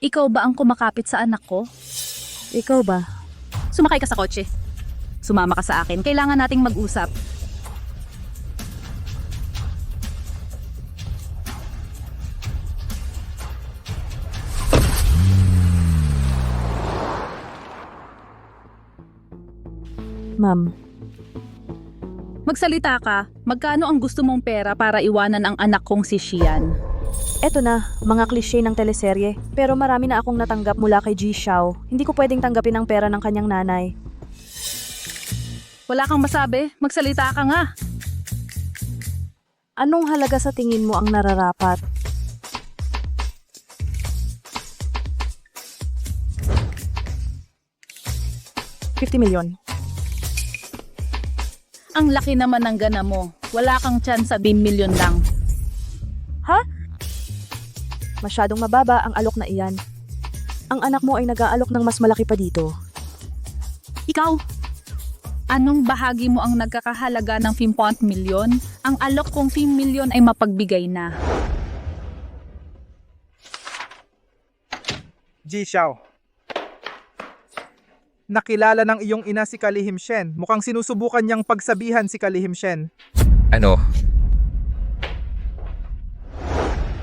Ikaw ba ang kumakapit sa anak ko? Ikaw ba? Sumakay ka sa kotse. Sumama ka sa akin. Kailangan nating mag-usap. Ma'am, Magsalita ka. Magkano ang gusto mong pera para iwanan ang anak kong si Xian? eto na, mga klise ng teleserye. Pero marami na akong natanggap mula kay Ji Xiao. Hindi ko pwedeng tanggapin ang pera ng kanyang nanay. Wala kang masabi. Magsalita ka nga. Anong halaga sa tingin mo ang nararapat? $50 million. Ang laki naman ng gana mo. Wala kang chance sa 10 million lang. Ha? Masyadong mababa ang alok na iyan. Ang anak mo ay nag-aalok ng mas malaki pa dito. Ikaw, anong bahagi mo ang nagkakahalaga ng 50 milyon? Ang alok kong 50 milyon ay mapagbigay na. Ji Xiao. Nakilala ng iyong ina si Kalihim Shen. Mukhang sinusubukan niyang pagsabihan si Kalihim Shen. Ano?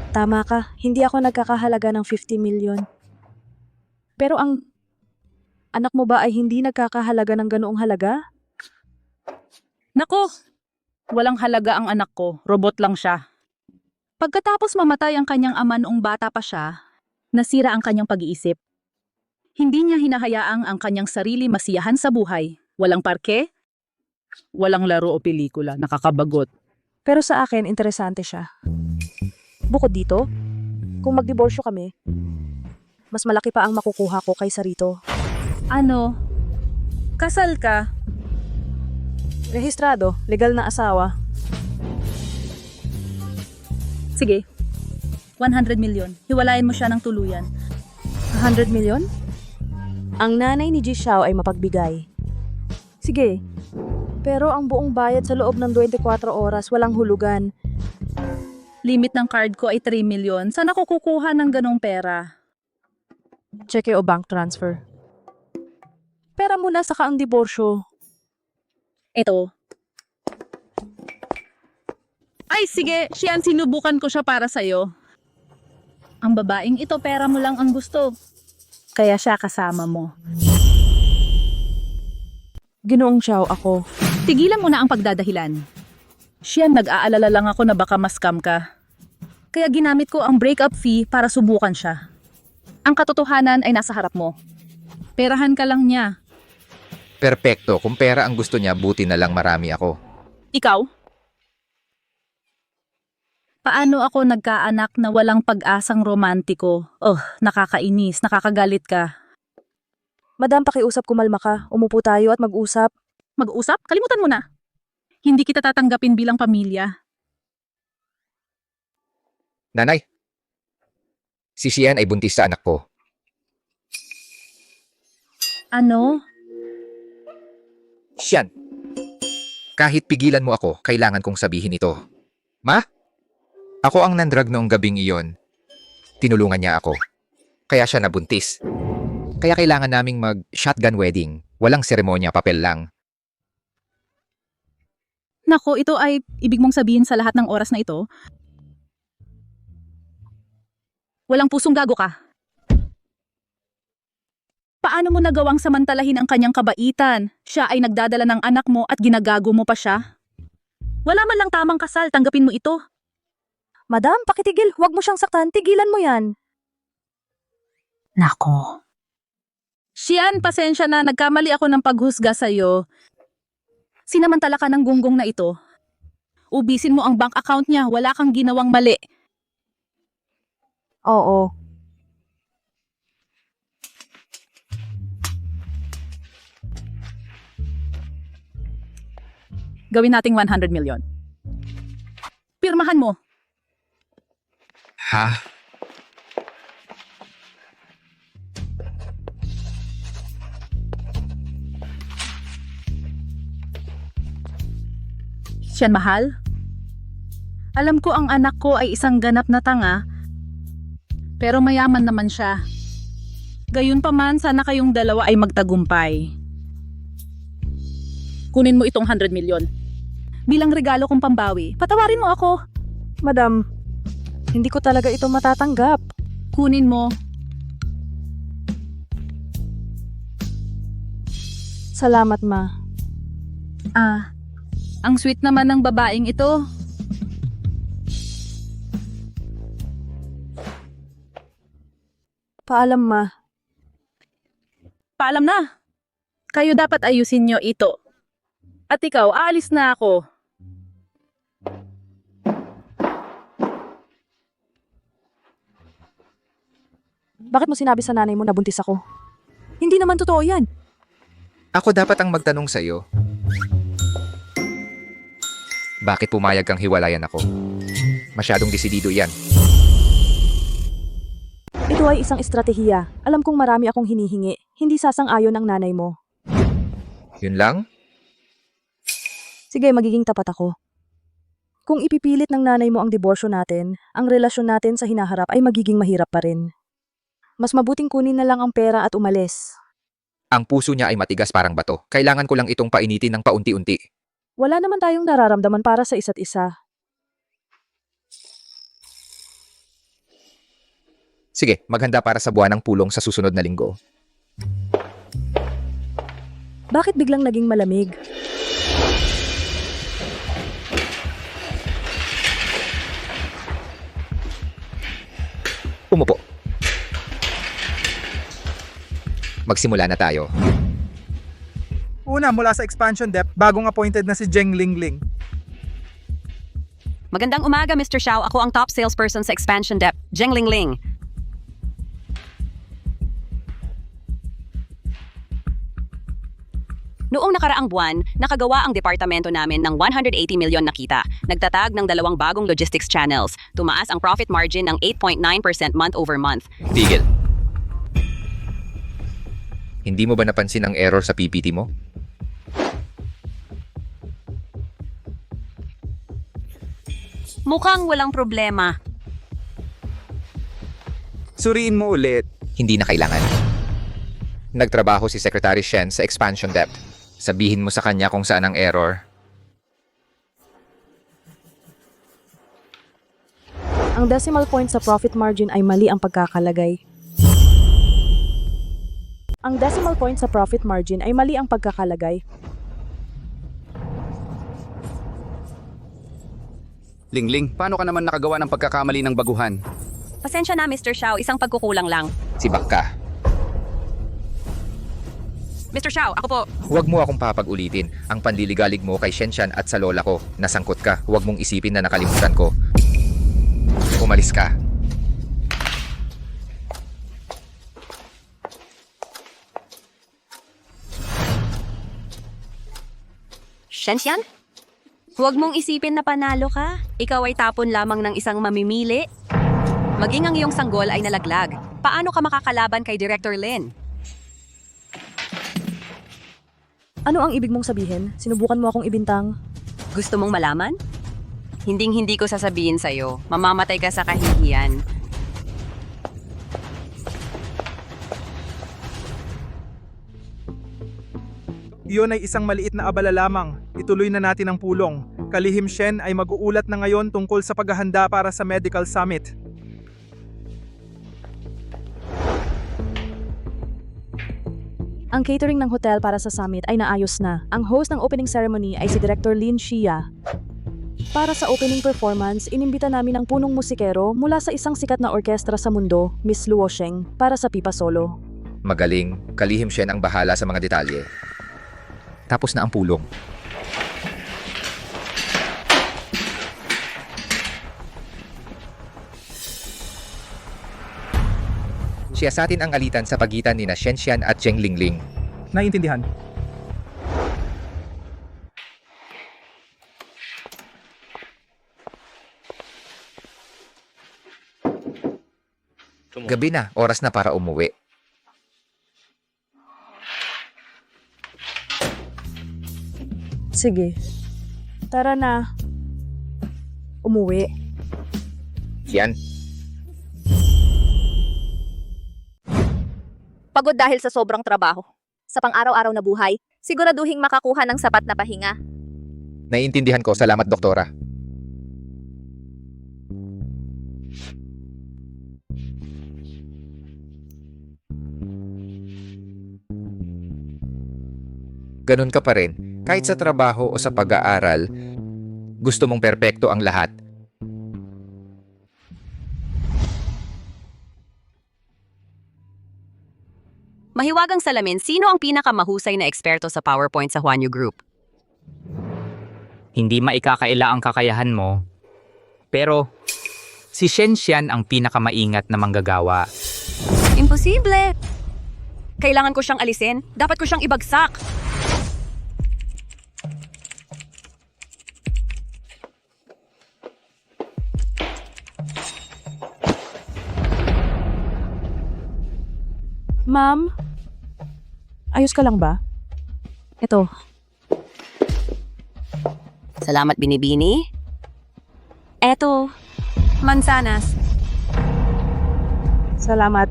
Tama ka, hindi ako nagkakahalaga ng 50 million. Pero ang anak mo ba ay hindi nagkakahalaga ng ganoong halaga? Nako, walang halaga ang anak ko. Robot lang siya. Pagkatapos mamatay ang kanyang ama noong bata pa siya, nasira ang kanyang pag-iisip. Hindi niya hinahayaang ang kanyang sarili masiyahan sa buhay. Walang parke, walang laro o pelikula. Nakakabagot. Pero sa akin, interesante siya. Bukod dito, kung magdiborsyo kami, mas malaki pa ang makukuha ko kaysa rito. Ano? Kasal ka? Rehistrado, legal na asawa. Sige. 100 milyon. Hiwalayan mo siya ng tuluyan. 100 million? Ang nanay ni Ji Xiao ay mapagbigay. Sige, pero ang buong bayad sa loob ng 24 oras walang hulugan. Limit ng card ko ay 3 milyon. Saan ako kukuha ng ganong pera? Cheque o bank transfer. Pera muna saka ang diborsyo. Ito. Ay, sige. Siyan, sinubukan ko siya para sa'yo. Ang babaeng ito, pera mo lang ang gusto. Kaya siya kasama mo. Ginoong Xiao ako. Tigilan mo na ang pagdadahilan. Siyan, nag-aalala lang ako na baka ma-scam ka. Kaya ginamit ko ang breakup fee para subukan siya. Ang katotohanan ay nasa harap mo. Perahan ka lang niya. Perpekto. Kung pera ang gusto niya, buti na lang marami ako. Ikaw? Paano ako nagkaanak na walang pag-asang romantiko? Oh, nakakainis, nakakagalit ka. Madam, pakiusap, kumalma ka. Umupo tayo at mag-usap. Mag-usap? Kalimutan mo na. Hindi kita tatanggapin bilang pamilya. Nanay, si Xian ay buntis sa anak ko. Ano? Xian, kahit pigilan mo ako, kailangan kong sabihin ito. Ma? Ako ang nandrag noong gabing iyon. Tinulungan niya ako. Kaya siya nabuntis. Kaya kailangan naming mag-shotgun wedding. Walang seremonya, papel lang. Nako, ito ay ibig mong sabihin sa lahat ng oras na ito? Walang pusong gago ka. Paano mo nagawang samantalahin ang kanyang kabaitan? Siya ay nagdadala ng anak mo at ginagago mo pa siya? Wala man lang tamang kasal, tanggapin mo ito. Madam, pakitigil. Huwag mo siyang saktan. Tigilan mo yan. Nako. Siyan, pasensya na. Nagkamali ako ng paghusga sa'yo. Sinamantala ka ng gunggong na ito. Ubisin mo ang bank account niya. Wala kang ginawang mali. Oo. Gawin nating 100 milyon. Pirmahan mo. Ha? Siyan, mahal? Alam ko ang anak ko ay isang ganap na tanga, pero mayaman naman siya. Gayunpaman, sana kayong dalawa ay magtagumpay. Kunin mo itong 100 milyon. Bilang regalo kong pambawi, patawarin mo ako. Madam, hindi ko talaga ito matatanggap. Kunin mo. Salamat, ma. Ang sweet naman ng babaeng ito. Paalam, ma. Paalam na. Kayo dapat ayusin nyo ito. At ikaw, aalis na ako. Bakit mo sinabi sa nanay mo na buntis ako? Hindi naman totoo yan. Ako dapat ang magtanong sa'yo. Bakit pumayag kang hiwalayan ako? Masyadong desidido yan. Ito ay isang estratehiya. Alam kong marami akong hinihingi. Hindi sasang-ayon ang nanay mo. Yun lang? Sige, magiging tapat ako. Kung ipipilit ng nanay mo ang diborsyo natin, ang relasyon natin sa hinaharap ay magiging mahirap pa rin. Mas mabuting kunin na lang ang pera at umalis. Ang puso niya ay matigas parang bato. Kailangan ko lang itong painitin ng paunti-unti. Wala naman tayong nararamdaman para sa isa't isa. Sige, maghanda para sa buwan ng pulong sa susunod na linggo. Bakit biglang naging malamig? Umupo. Magsimula na tayo. Una, mula sa expansion depth, bagong appointed na si Zheng Lingling. Magandang umaga, Mr. Xiao. Ako ang top salesperson sa Expansion Depth, Zheng Lingling. Noong nakaraang buwan, nakagawa ang departamento namin ng 180 milyon na kita. Nagtatag ng 2 bagong logistics channels. Tumaas ang profit margin ng 8.9% month over month. Tigil. Hindi mo ba napansin ang error sa PPT mo? Mukhang walang problema. Suriin mo ulit. Hindi na kailangan. Nagtrabaho si Secretary Shen sa Expansion Depth. Sabihin mo sa kanya kung saan ang error. Ang decimal point sa profit margin ay mali ang pagkakalagay. Ang decimal point sa profit margin ay mali ang pagkakalagay. Lingling, paano ka naman nakagawa ng pagkakamali ng baguhan? Pasensya na, Mr. Xiao. Isang pagkukulang lang. Si Bakka. Mr. Xiao, ako po. Huwag mo akong papag-ulitin. Ang panliligalig mo kay Shenshan at sa lola ko. Nasangkot ka. Huwag mong isipin na nakalimutan ko. Umalis ka. Shenshan? Huwag mong isipin na panalo ka. Ikaw ay tapon lamang ng isang mamimili. Maging ang iyong sanggol ay nalaglag. Paano ka makakalaban kay Director Lin? Ano ang ibig mong sabihin? Sinubukan mo akong ibintang? Gusto mong malaman? Hinding-hindi ko sasabihin sa'yo. Mamamatay ka sa kahihiyan. Iyon ay isang maliit na abala lamang. Ituloy na natin ang pulong. Kalihim Shen ay mag-uulat na ngayon tungkol sa paghahanda para sa medical summit. Ang catering ng hotel para sa summit ay naayos na. Ang host ng opening ceremony ay si Director Lin Xia. Para sa opening performance, inimbita namin ang punong musikero mula sa isang sikat na orkestra sa mundo, Miss Luo Sheng, para sa pipa solo. Magaling. Kalihim Shen ang bahala sa mga detalye. Tapos na ang pulong. Siyasatin ang alitan sa pagitan ni Shenshan at Zheng Lingling. Naiintindihan. Gabi na, oras na para umuwi. Sige. Tara na. Umuwi. Yan. Pagod dahil sa sobrang trabaho. Sa pang-araw-araw na buhay, siguraduhing makakuha ng sapat na pahinga. Naiintindihan ko. Salamat, doktora. Ganun ka pa rin. Kahit sa trabaho o sa pag-aaral, gusto mong perpekto ang lahat. Mahiwagang salamin, sino ang pinakamahusay na eksperto sa PowerPoint sa Huanyu Group? Hindi maikakaila ang kakayahan mo. Pero, si Shen Xian ang pinakamaingat na manggagawa. Imposible! Kailangan ko siyang alisin. Dapat ko siyang ibagsak. Ma'am? Ayos ka lang ba? Ito, Salamat, Binibini. Eto, mansanas. salamat.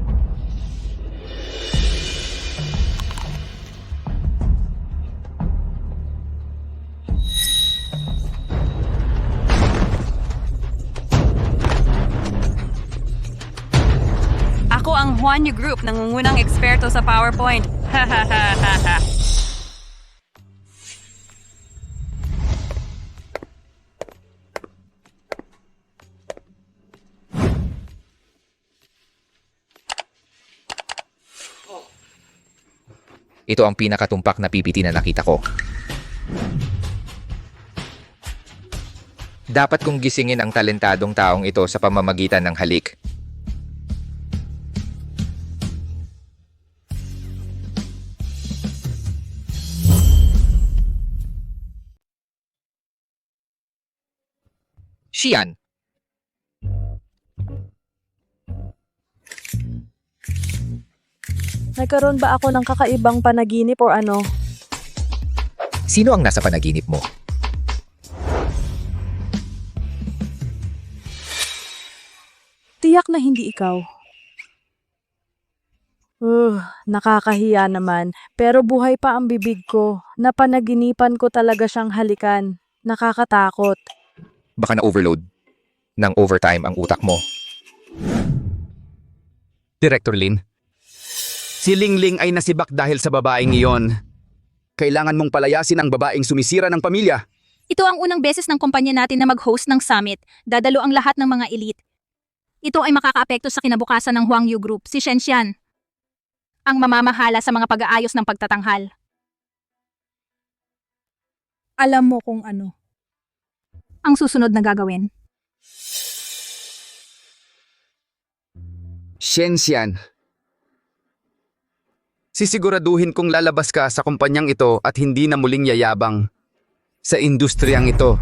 Ako ang Huanyu Group, nangungunang eksperto sa PowerPoint. Ito ang pinakatumpak na PPT na nakita ko. Dapat kong gisingin ang talentadong taong ito sa pamamagitan ng halik. Xian, Nagkaroon ba ako ng kakaibang panaginip o ano? sino ang nasa panaginip mo? Tiyak na hindi ikaw. Nakakahiya naman. Pero buhay pa ang bibig ko. Napanaginipan ko talaga siyang halikan. Nakakatakot. Baka na-overload ng overtime ang utak mo. Director Lin, si Lingling ay nasibak dahil sa babaeng iyon. Kailangan mong palayasin ang babaeng sumisira ng pamilya. Ito ang unang beses ng kumpanya natin na mag-host ng summit. Dadalo ang lahat ng mga elite. Ito ay makakaapekto sa kinabukasan ng Huangyu Group, si Shen Xian, ang mamamahala sa mga pag-aayos ng pagtatanghal. Alam mo kung ano ang susunod na gagawin. Shen Xian. Sisiguraduhin kong lalabas ka sa kumpanyang ito at hindi na muling yayabang sa industriyang ito.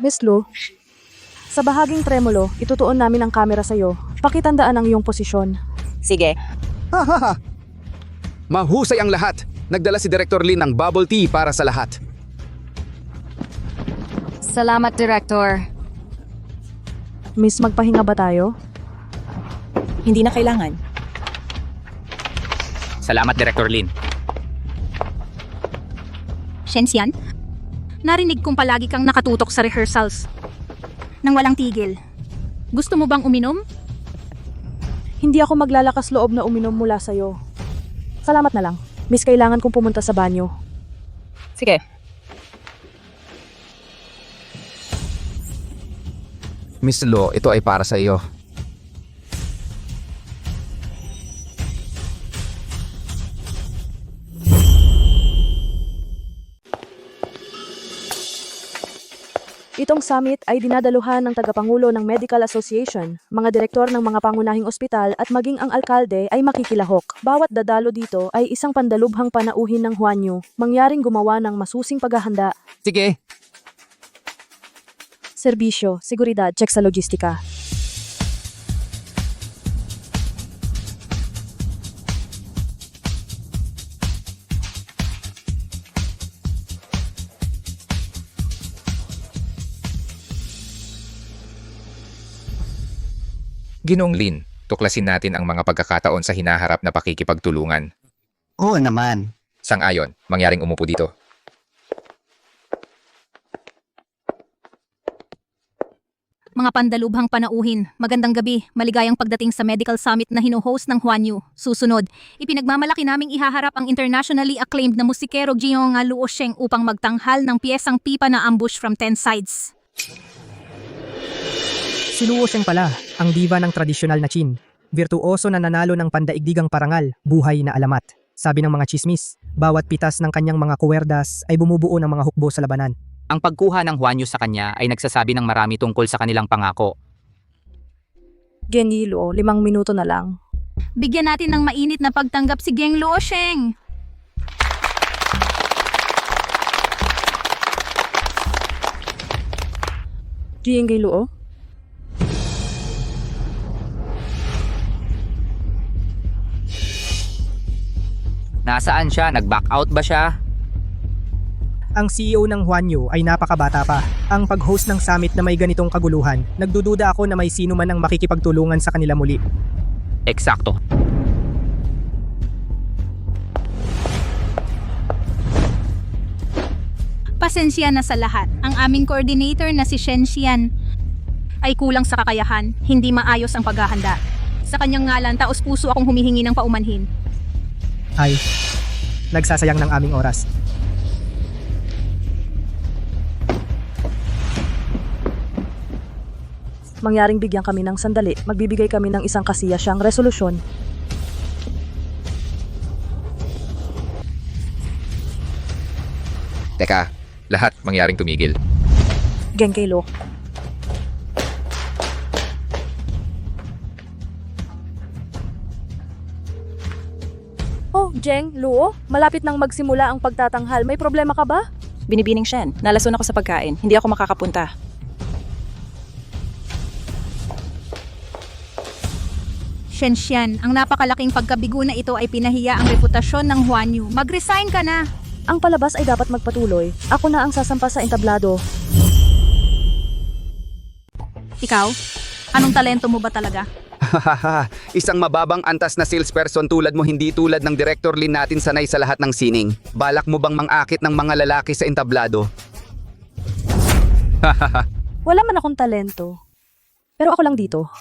Miss Lu, sa bahaging tremulo, itutuon namin ang kamera sa'yo. Pakitandaan ang iyong posisyon. Sige. Mahusay ang lahat. Nagdala si Director Lin ng bubble tea para sa lahat. Salamat, Director. Miss, magpahinga ba tayo? Hindi na kailangan. Salamat, Director Lin. Shen Xian, narinig kong palagi kang nakatutok sa rehearsals nang walang tigil. Gusto mo bang uminom? Hindi ako maglalakas loob na uminom mula sa'yo. Salamat na lang. Miss, kailangan kong pumunta sa banyo. Sige. Miss Lo, ito ay para sa iyo. Itong summit ay dinadaluhan ng tagapangulo ng Medical Association, mga direktor ng mga pangunahing ospital at maging ang alkalde ay makikilahok. Bawat dadalo dito ay isang pandalubhang panauhin ng Huanyu, mangyaring gumawa ng masusing paghahanda. Sige. Serbisyo, seguridad, check sa logistika. Ginoong Lin, tuklasin natin ang mga pagkakataon sa hinaharap na pakikipagtulungan. Oo naman. Sang-ayon, mangyaring umupo dito. Mga pandalubhang panauhin, magandang gabi, maligayang pagdating sa medical summit na hino-host ng Huanyu. Susunod, ipinagmamalaki naming ihaharap ang internationally acclaimed na musikero Jiong Luo Sheng upang magtanghal ng piyesang pipa na ambush from 10 sides. Si Luo Sheng pala, ang diva ng tradisyonal na Qin. Virtuoso na nanalo ng pandaigdigang parangal, buhay na alamat. Sabi ng mga chismis, bawat pitas ng kanyang mga kuwerdas ay bumubuo ng mga hukbo sa labanan. Ang pagkuha ng Huanyu sa kanya ay nagsasabi ng marami tungkol sa kanilang pangako. Genyi Luo, 5 minuto na lang. Bigyan natin ng mainit na pagtanggap si Geng Luo Sheng. Genyi Luo? Nasaan siya? Nag-back out ba siya? Ang CEO ng Huanyu ay napakabata pa. Ang pag-host ng summit na may ganitong kaguluhan, nagdududa ako na may sino man ang makikipagtulungan sa kanila muli. Eksakto. Pasensya na sa lahat. Ang aming coordinator na si Shen Xian ay kulang sa kakayahan, hindi maayos ang paghahanda. Sa kanyang ngalan, taos-puso akong humihingi ng paumanhin. Ay, nagsasayang ng aming oras. Mangyaring bigyan kami ng sandali, magbibigay kami ng isang kasiyasyang resolusyon. Teka, lahat mangyaring tumigil. Genki Luo. Oh, Geng, Luo, malapit nang magsimula ang pagtatanghal. May problema ka ba? Binibining Shen, nalason ako sa pagkain. Hindi ako makakapunta. Shen Xian, ang napakalaking pagkabigo na ito ay pinahiya ang reputasyon ng Huanyu. Mag-resign ka na! Ang palabas ay dapat magpatuloy. Ako na ang sasampa sa entablado. Ikaw? Anong talento mo ba talaga? Hahaha, isang mababang antas na salesperson tulad mo, hindi tulad ng Director Lin natin sanay sa lahat ng sining. Balak mo bang mang-akit ng mga lalaki sa entablado? Wala man akong talento. Pero ako lang dito.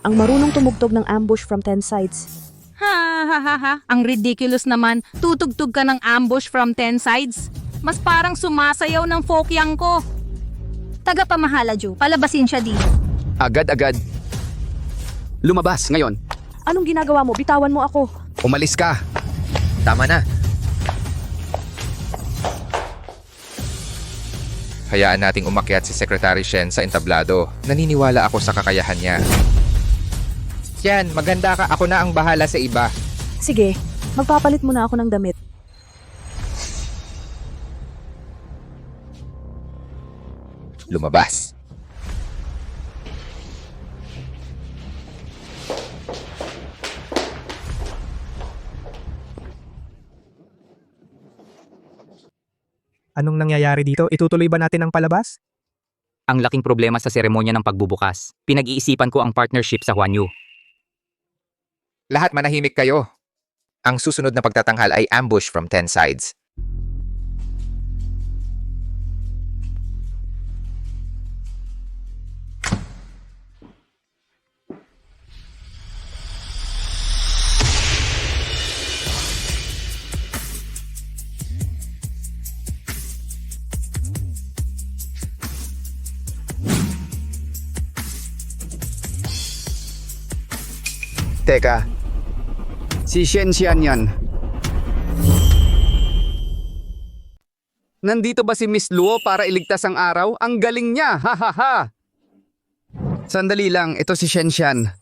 Ang marunong tumugtog ng ambush from 10 sides. Ha ha ha ha, ang ridiculous naman. Tutugtog ka ng ambush from 10 sides. Mas parang sumasayaw ng folkyang ko. Tagapamahala, Ju. Palabasin siya dito. Agad-agad. Lumabas ngayon. Anong ginagawa mo? Bitawan mo ako. Umalis ka. Tama na. Hayaan nating umakyat si Secretary Shen sa entablado. Naniniwala ako sa kakayahan niya. Yan, maganda ka. Ako na ang bahala sa iba. Sige, magpapalit muna ako ng damit. Lumabas. Anong nangyayari dito? Itutuloy ba natin ang palabas? Ang laking problema sa seremonya ng pagbubukas. Pinag-iisipan ko ang partnership sa Huanyu. Lahat manahimik kayo. Ang susunod na pagtatanghal ay ambush from 10 sides. Teka, si Shen Xian yan. Nandito ba si Miss Luo para iligtas ang araw? Ang galing niya! Ha ha ha! Sandali lang, ito si Shen Xian.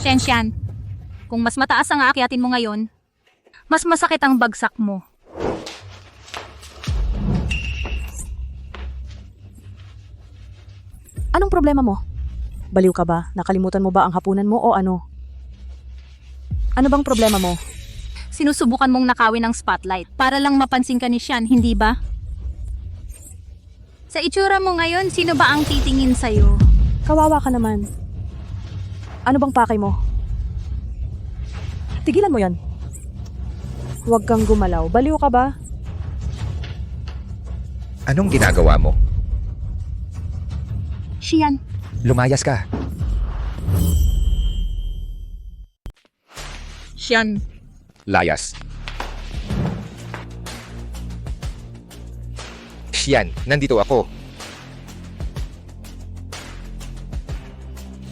Shenshan, kung mas mataas ang aakyatin mo ngayon, mas masakit ang bagsak mo. Anong problema mo? Baliw ka ba? Nakalimutan mo ba ang hapunan mo o ano? Ano bang problema mo? Sinusubukan mong nakawin ang spotlight para lang mapansin ka ni Shan, hindi ba? Sa itsura mo ngayon, sino ba ang titingin sa'yo? Kawawa ka naman. Ano bang pakay mo? Tigilan mo yan. Huwag kang gumalaw. Baliw ka ba? Anong ginagawa mo? Shian, Lumayas ka. Shian, Layas. Xian, nandito ako.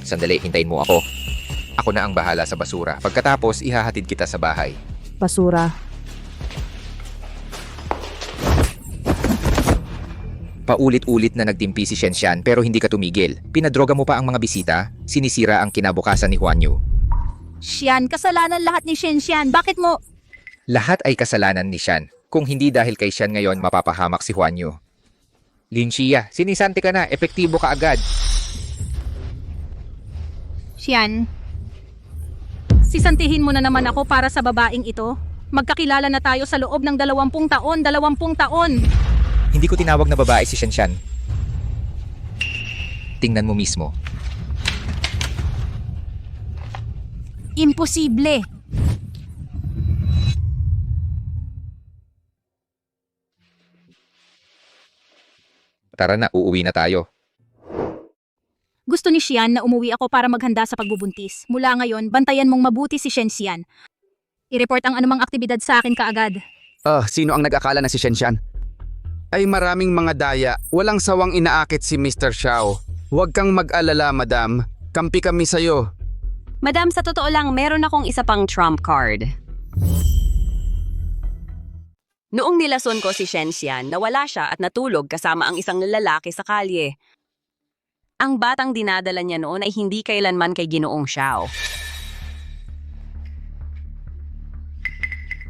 Sandali, hintayin mo ako. Ako na ang bahala sa basura. Pagkatapos, ihahatid kita sa bahay. Basura. Paulit-ulit na nagtimpi si Shenshan pero hindi ka tumigil. Pinadroga mo pa ang mga bisita, sinisira ang kinabukasan ni Huan Yu. Shian, kasalanan lahat ni Shenshan. Bakit mo? Lahat ay kasalanan ni Shan. Kung hindi dahil kay Shan ngayon, mapapahamak si Huan Yu. Lin Xia, sinisanti ka na, epektibo ka agad. Shian, sisantihin mo na naman ako para sa babaeng ito. Magkakilala na tayo sa loob ng 20 taon, 20 taon. Hindi ko tinawag na babae si Shenshan. Tingnan mo mismo. Imposible. Tara na, uuwi na tayo. Gusto ni Xian na umuwi ako para maghanda sa pagbubuntis. Mula ngayon, bantayan mong mabuti si Shenxian. I-report ang anumang aktibidad sa akin kaagad. Sino ang nag-akala na si Shenshan? Ay maraming mga daya. Walang sawang inaakit si Mr. Xiao. Huwag kang mag-alala, madam. Kampi kami sa'yo. Madam, sa totoo lang, meron akong isa pang trump card. Noong nilason ko si Shenshan, nawala siya at natulog kasama ang isang lalaki sa kalye. Ang batang dinadala niya noon ay hindi kailanman kay Ginoong Xiao.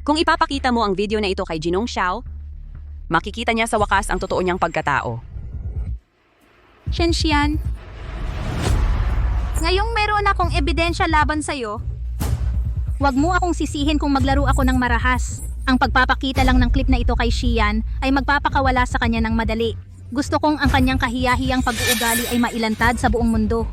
Kung ipapakita mo ang video na ito kay Ginoong Xiao, makikita niya sa wakas ang totoo niyang pagkatao. Shenxian, ngayong meron akong ebidensya laban sa'yo, huwag mo akong sisihin kung maglaro ako ng marahas. Ang pagpapakita lang ng clip na ito kay Xian ay magpapakawala sa kanya ng madali. Gusto kong ang kanyang kahiyahiyang pag-uugali ay mailantad sa buong mundo.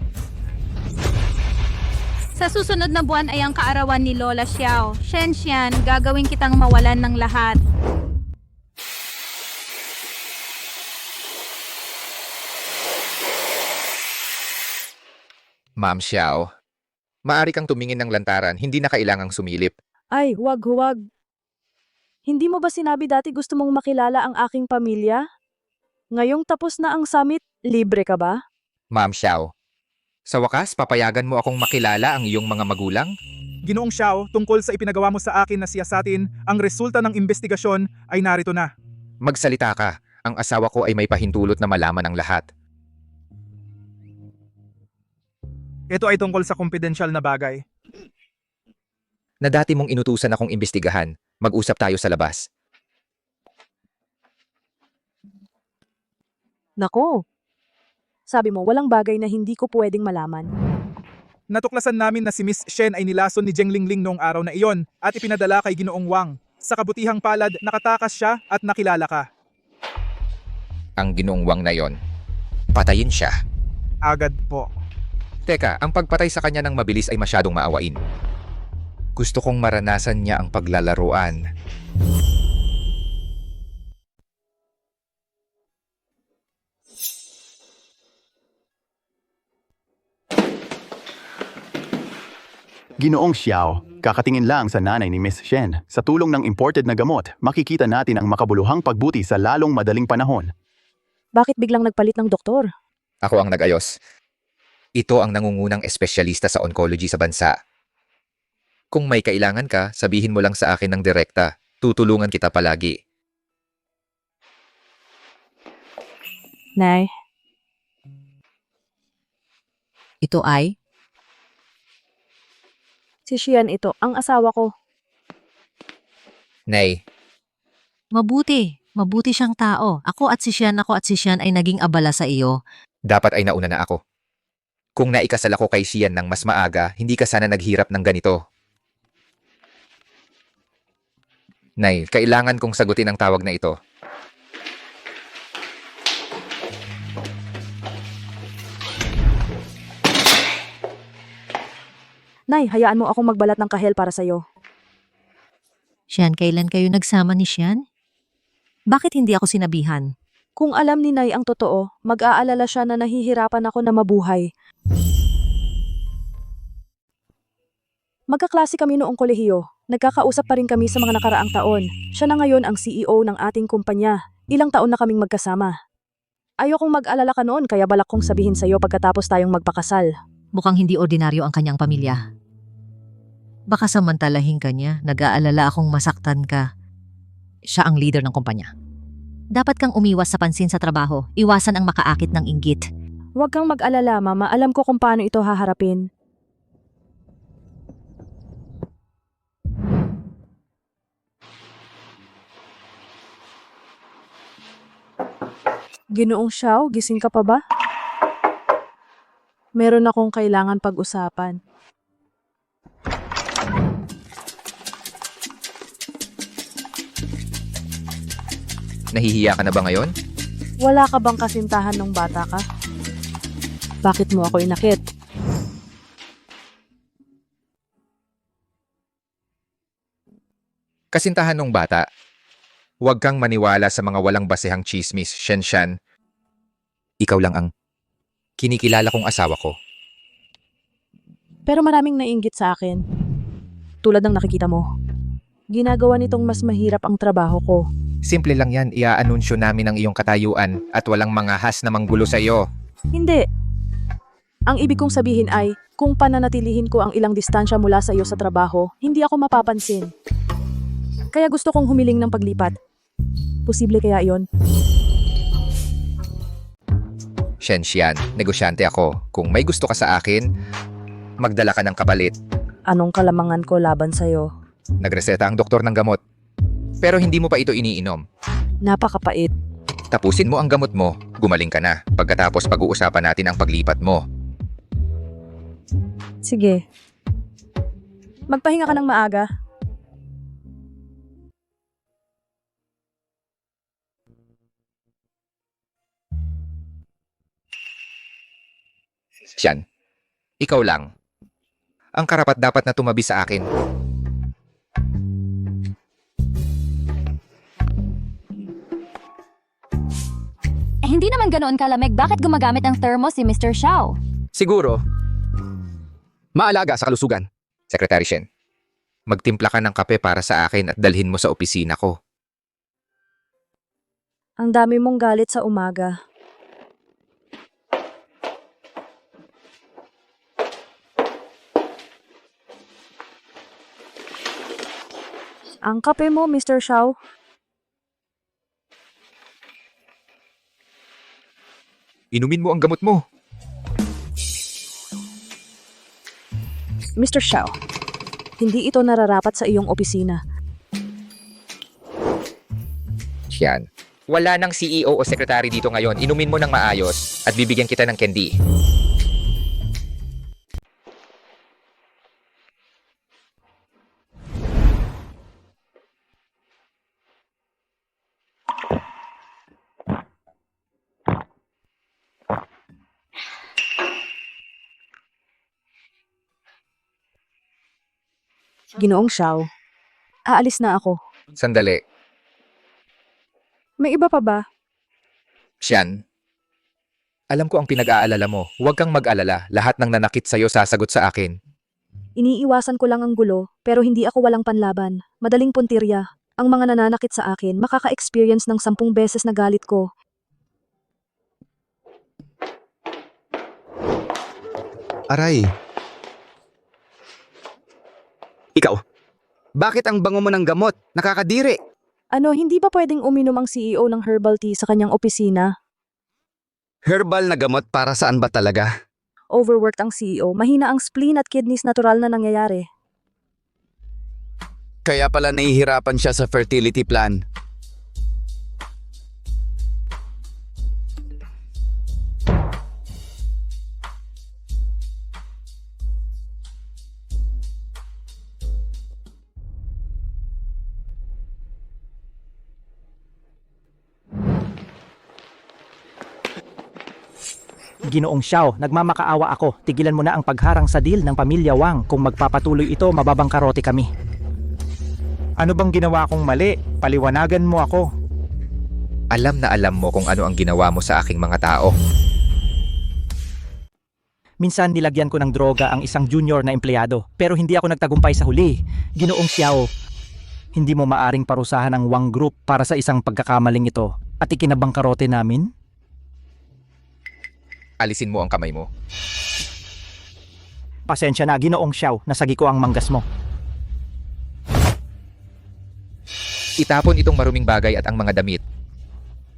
Sa susunod na buwan ay ang kaarawan ni Lola Xiao. Shenxian, gagawin kitang mawalan ng lahat. Ma'am Xiao, maari kang tumingin ng lantaran, hindi na kailangang sumilip. Ay, huwag. Hindi mo ba sinabi dati gusto mong makilala ang aking pamilya? Ngayong tapos na ang summit, libre ka ba? Ma'am Xiao, sa wakas, papayagan mo akong makilala ang iyong mga magulang? Ginoong Xiao, tungkol sa ipinagawa mo sa akin na siyasatin, ang resulta ng investigasyon ay narito na. Magsalita ka, ang asawa ko ay may pahintulot na malaman ang lahat. Ito ay tungkol sa kumpidensyal na bagay. Na dati mong inutusan akong imbestigahan, mag-usap tayo sa labas. Nako. Sabi mo, walang bagay na hindi ko pwedeng malaman. Natuklasan namin na si Miss Shen ay nilason ni Zheng Lingling noong araw na iyon at ipinadala kay Ginoong Wang. Sa kabutihang palad, nakatakas siya at nakilala ka. Ang ginungwang na yon, patayin siya. Agad po. Teka, ang pagpatay sa kanya ng mabilis ay masyadong maawain. Gusto kong maranasan niya ang paglalaruan. Ginoong Xiao, kakatingin lang sa nanay ni Miss Shen. Sa tulong ng imported na gamot, makikita natin ang makabuluhang pagbuti sa lalong madaling panahon. Bakit biglang nagpalit ng doktor? Ako ang nag-ayos. Ito ang nangungunang espesyalista sa oncology sa bansa. Kung may kailangan ka, sabihin mo lang sa akin ng direkta. Tutulungan kita palagi. Nay, Ito ay Si Xian ito, ang asawa ko. Nay, Mabuti. Mabuti siyang tao. Ako at si Sian ay naging abala sa iyo. dapat ay nauna na ako. Kung naikasal ako kay Sian ng mas maaga, hindi ka sana naghirap ng ganito. Nay, kailangan kong sagutin ang tawag na ito. Nay, hayaan mo akong magbalat ng kahel para sa'yo. Sian, kailan kayo nagsama ni Sian? Bakit hindi ako sinabihan? Kung alam ni Nay ang totoo, mag-aalala siya na nahihirapan ako na mabuhay. Magkaklase kami noong kolehiyo. Nagkakausap pa rin kami sa mga nakaraang taon. Siya na ngayon ang CEO ng ating kumpanya. Ilang taon na kaming magkasama. Ayokong mag-alala ka noon kaya balak kong sabihin sa'yo pagkatapos tayong magpakasal. Mukhang hindi ordinaryo ang kanyang pamilya. Baka samantalahin ka niya, nag-aalala akong masaktan ka. Siya ang leader ng kumpanya. Dapat kang umiwas sa pansin sa trabaho. Iwasan ang makaakit ng inggit. Huwag kang mag-alala, Mama. Alam ko kung paano ito haharapin. Ginoong Xiao, gising ka pa ba? Meron akong kailangan pag-usapan. Nahihiya ka na ba ngayon? Wala ka bang kasintahan nung bata ka? Bakit mo ako inakit? Kasintahan nung bata. Huwag kang maniwala sa mga walang basehang chismis, Shenshan. Ikaw lang ang kinikilala kong asawa ko. Pero maraming naiinggit sa akin. Tulad ng nakikita mo. Ginagawa nitong mas mahirap ang trabaho ko. Simple lang yan, iaanunsyo namin ang iyong katayuan at walang mga has na manggulo sa iyo. Hindi. Ang ibig kong sabihin ay, kung pananatilihin ko ang ilang distansya mula sa iyo sa trabaho, hindi ako mapapansin. Kaya gusto kong humiling ng paglipat. Posible kaya yon? Shenshan, negosyante ako. Kung may gusto ka sa akin, magdala ka ng kapalit. Anong kalamangan ko laban sa'yo? Nagreseta ang doktor ng gamot. Pero hindi mo pa ito iniinom. Napakapait. Tapusin mo ang gamot mo, gumaling ka na. Pagkatapos pag-uusapan natin ang paglipat mo. Sige. Magpahinga ka ng maaga. Siyan, ikaw lang. Ang karapat-dapat na tumabi sa akin. Hindi naman ganoon kalamig. Bakit gumagamit ng thermos si Mr. Xiao? Siguro, maalaga sa kalusugan. Secretary Shen, magtimpla ka ng kape para sa akin at dalhin mo sa opisina ko. Ang dami mong galit sa umaga. Ang kape mo, Mr. Xiao. Inumin mo ang gamot mo. Mr. Xiao, hindi ito nararapat sa iyong opisina. Siyan, wala nang CEO o secretary dito ngayon. Inumin mo ng maayos at bibigyan kita ng candy. Ginoong Xiao, aalis na ako. Sandali. May iba pa ba? Siyan, alam ko ang pinag-aalala mo. Huwag kang mag-alala. Lahat ng nanakit sa'yo sasagot sa akin. Iniiwasan ko lang ang gulo, pero hindi ako walang panlaban. Madaling puntirya. Ang mga nananakit sa akin, makaka-experience ng 10 beses na galit ko. Aray. Ikaw, bakit ang bango mo ng gamot? Nakakadiri. Ano, hindi ba pwedeng uminom ang CEO ng herbal tea sa kanyang opisina? Herbal na gamot para saan ba talaga? Overworked ang CEO, mahina ang spleen at kidneys natural na nangyayari. Kaya pala nahihirapan siya sa fertility plan. Ginoong Xiao, nagmamakaawa ako. Tigilan mo na ang pagharang sa deal ng pamilya Wang. Kung magpapatuloy ito, mababangkarote kami. Ano bang ginawa kong mali? Paliwanagan mo ako. Alam na alam mo kung ano ang ginawa mo sa aking mga tao. Minsan nilagyan ko ng droga ang isang junior na empleyado, pero hindi ako nagtagumpay sa huli. Ginoong Xiao, hindi mo maaring parusahan ang Wang Group para sa isang pagkakamaling ito at ikinabangkarote namin? Alisin mo ang kamay mo. Pasensya na, Ginoong Xiao, nasagi ko ang manggas mo. Itapon itong maruming bagay at ang mga damit.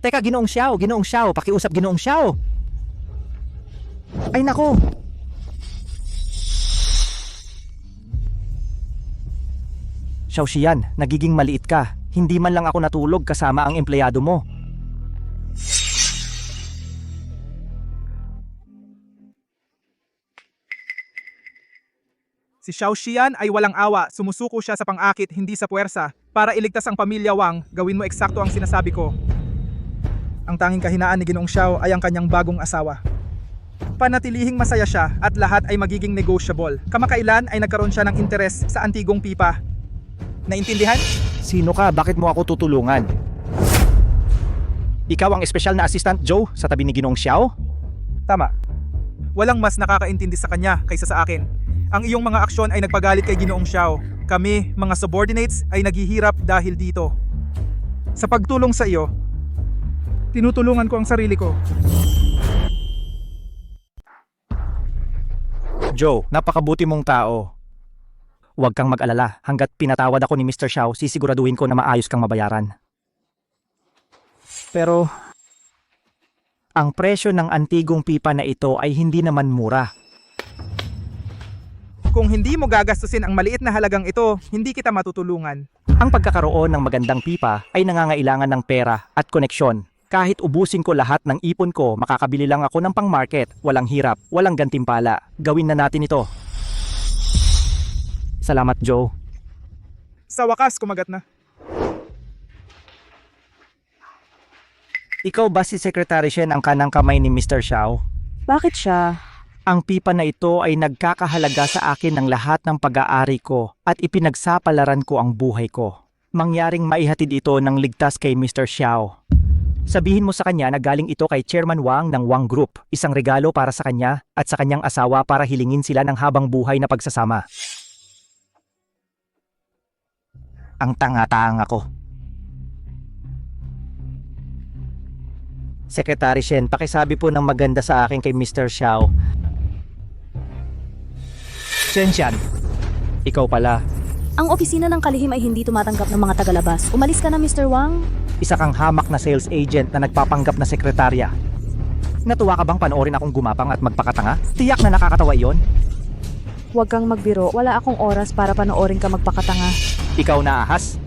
Teka, Ginoong Xiao, pakiusap Ginoong Xiao. Ay nako. Xiao Xian, nagiging maliit ka. Hindi man lang ako natulog kasama ang empleyado mo. Si Xiao Xian ay walang awa, sumusuko siya sa pang-akit hindi sa puwersa. Para iligtas ang pamilya Wang, gawin mo eksakto ang sinasabi ko. Ang tanging kahinaan ni Ginoong Xiao ay ang kanyang bagong asawa. Panatilihing masaya siya at lahat ay magiging negotiable. Kamakailan ay nagkaroon siya ng interes sa antigong pipa. Naintindihan? Sino ka? Bakit mo ako tutulungan? Ikaw ang espesyal na assistant Joe sa tabi ni Ginoong Xiao? Tama. Walang mas nakakaintindi sa kanya kaysa sa akin. Ang iyong mga aksyon ay nagpagalit kay Ginoong Xiao. Kami, mga subordinates, ay naghihirap dahil dito. Sa pagtulong sa iyo, tinutulungan ko ang sarili ko. Joe, napakabuti mong tao. Huwag kang mag-alala. Hanggat pinatawad ako ni Mr. Xiao, sisiguraduhin ko na maayos kang mabayaran. Pero, ang presyo ng antigong pipa na ito ay hindi naman mura. Kung hindi mo gagastusin ang maliit na halagang ito, hindi kita matutulungan. Ang pagkakaroon ng magandang pipa ay nangangailangan ng pera at koneksyon. Kahit ubusin ko lahat ng ipon ko, makakabili lang ako ng pang-market. Walang hirap, walang gantimpala. Gawin na natin ito. Salamat, Joe. Sa wakas, kumagat na. Ikaw ba si Secretary Shen ang kanang kamay ni Mr. Xiao? Bakit siya? Ang pipa na ito ay nagkakahalaga sa akin ng lahat ng pag-aari ko at ipinagsapalaran ko ang buhay ko. Mangyaring maihatid ito ng ligtas kay Mr. Xiao. Sabihin mo sa kanya na galing ito kay Chairman Wang ng Wang Group, isang regalo para sa kanya at sa kanyang asawa para hilingin sila ng habang buhay na pagsasama. Ang tanga-tanga ko. Secretary Shen, pakisabi po ng maganda sa akin kay Mr. Xiao. Shen, ikaw pala. Ang opisina ng kalihim ay hindi tumatanggap ng mga tagalabas. Umalis ka na, Mr. Wang. Isa kang hamak na sales agent na nagpapanggap na sekretarya. Natuwa ka bang panoorin akong gumapang at magpakatanga? Tiyak na nakakatawa iyon. Huwag kang magbiro. Wala akong oras para panoorin ka magpakatanga. Ikaw na ahas.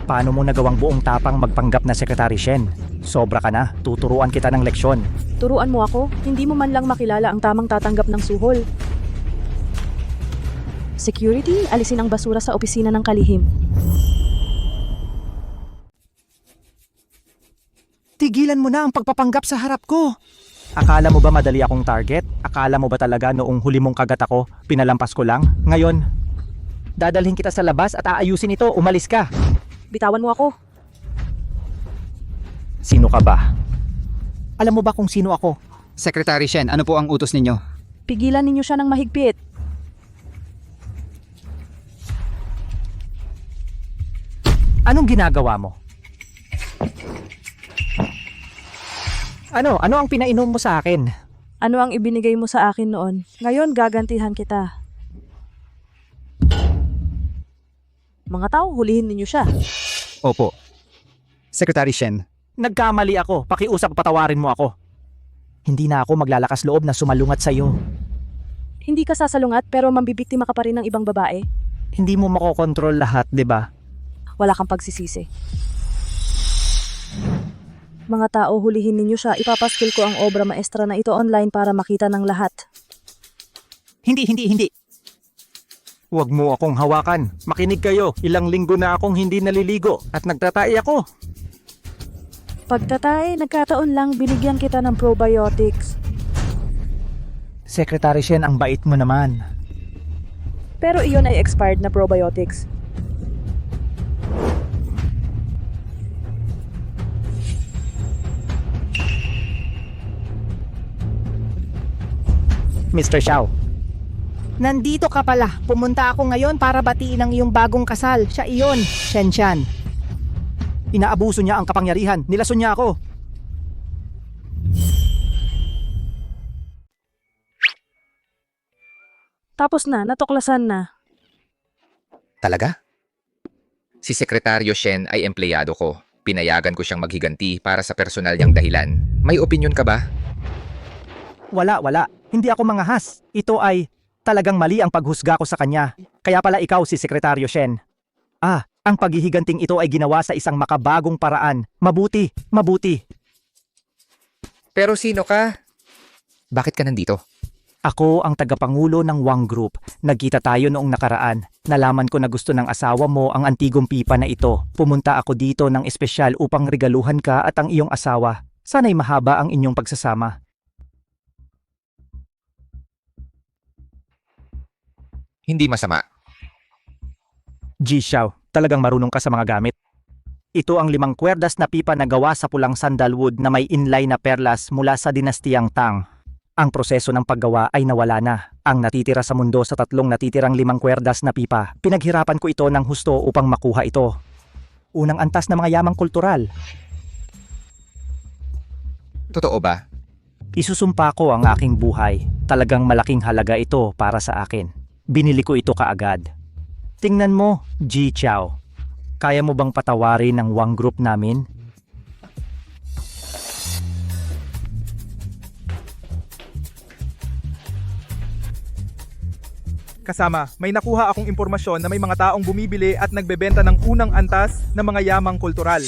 Paano mo nagawang buong tapang magpanggap na Secretary Shen? Sobra ka na. Tuturuan kita ng leksyon. Turuan mo ako. Hindi mo man lang makilala ang tamang tatanggap ng suhol. Security, alisin ang basura sa opisina ng kalihim. Tigilan mo na ang pagpapanggap sa harap ko. Akala mo ba madali akong target? Akala mo ba talaga noong huli mong kagat ako, pinalampas ko lang? Ngayon, dadalhin kita sa labas at aayusin ito. Umalis ka. Bitawan mo ako. Sino ka ba? Alam mo ba kung sino ako? Secretary Shen, ano po ang utos ninyo? Pigilan ninyo siya ng mahigpit. Anong ginagawa mo? Ano ang pinainom mo sa akin? Ano ang ibinigay mo sa akin noon? Ngayon gagantihan kita. Mga tao, hulihin ninyo siya. Opo. Secretary Shen. Nagkamali ako. Pakiusap, patawarin mo ako. Hindi na ako maglalakas loob na sumalungat sa'yo. Hindi ka sasalungat pero mambibiktima ka pa rin ng ibang babae. Hindi mo makokontrol lahat, di ba? wala kang pagsisisi. Mga tao, hulihin ninyo siya. Ipapaskil ko ang obra maestra na ito online para makita ng lahat. Hindi. Huwag mo akong hawakan. Makinig kayo. Ilang linggo na akong hindi naliligo at nagtatay ako. Pagtatay, nagkataon lang binigyan kita ng probiotics. Secretary Shen, ang bait mo naman. Pero iyon ay expired na probiotics. Mr. Xiao. Nandito ka pala. Pumunta ako ngayon para batiin ang iyong bagong kasal. Siya iyon, Shenshan. Inaabuso niya ang kapangyarihan. Nilason niya ako. Tapos na, natuklasan na. Talaga? Si Sekretaryo Shen ay empleyado ko. Pinayagan ko siyang maghiganti para sa personal niyang dahilan. May opinyon ka ba? Wala. Hindi ako mangahas. Ito ay talagang mali ang paghusga ko sa kanya. Kaya pala ikaw si Sekretaryo Shen. Ang paghihiganting ito ay ginawa sa isang makabagong paraan. Mabuti. Pero sino ka? Bakit ka nandito? Ako ang tagapangulo ng Wang Group. Nagkita tayo noong nakaraan. Nalaman ko na gusto ng asawa mo ang antigong pipa na ito. Pumunta ako dito ng espesyal upang regaluhan ka at ang iyong asawa. Sana'y mahaba ang inyong pagsasama. Hindi masama. Ji Xiao, talagang marunong ka sa mga gamit. Ito ang 5 kwerdas na pipa na gawa sa pulang sandalwood na may inlay na perlas mula sa dinastiyang Tang. Ang proseso ng paggawa ay nawala na. Ang natitira sa mundo sa 3 natitirang 5 kwerdas na pipa. Pinaghirapan ko ito ng husto upang makuha ito. Unang antas na mga yamang kultural. Totoo ba? Isusumpa ko ang aking buhay. Talagang malaking halaga ito para sa akin. Binili ko ito kaagad. Tingnan mo, Ji Xiao. Kaya mo bang patawarin ng Wang Group namin? Kasama, may nakuha akong impormasyon na may mga taong bumibili at nagbebenta ng unang antas ng mga yamang kultural.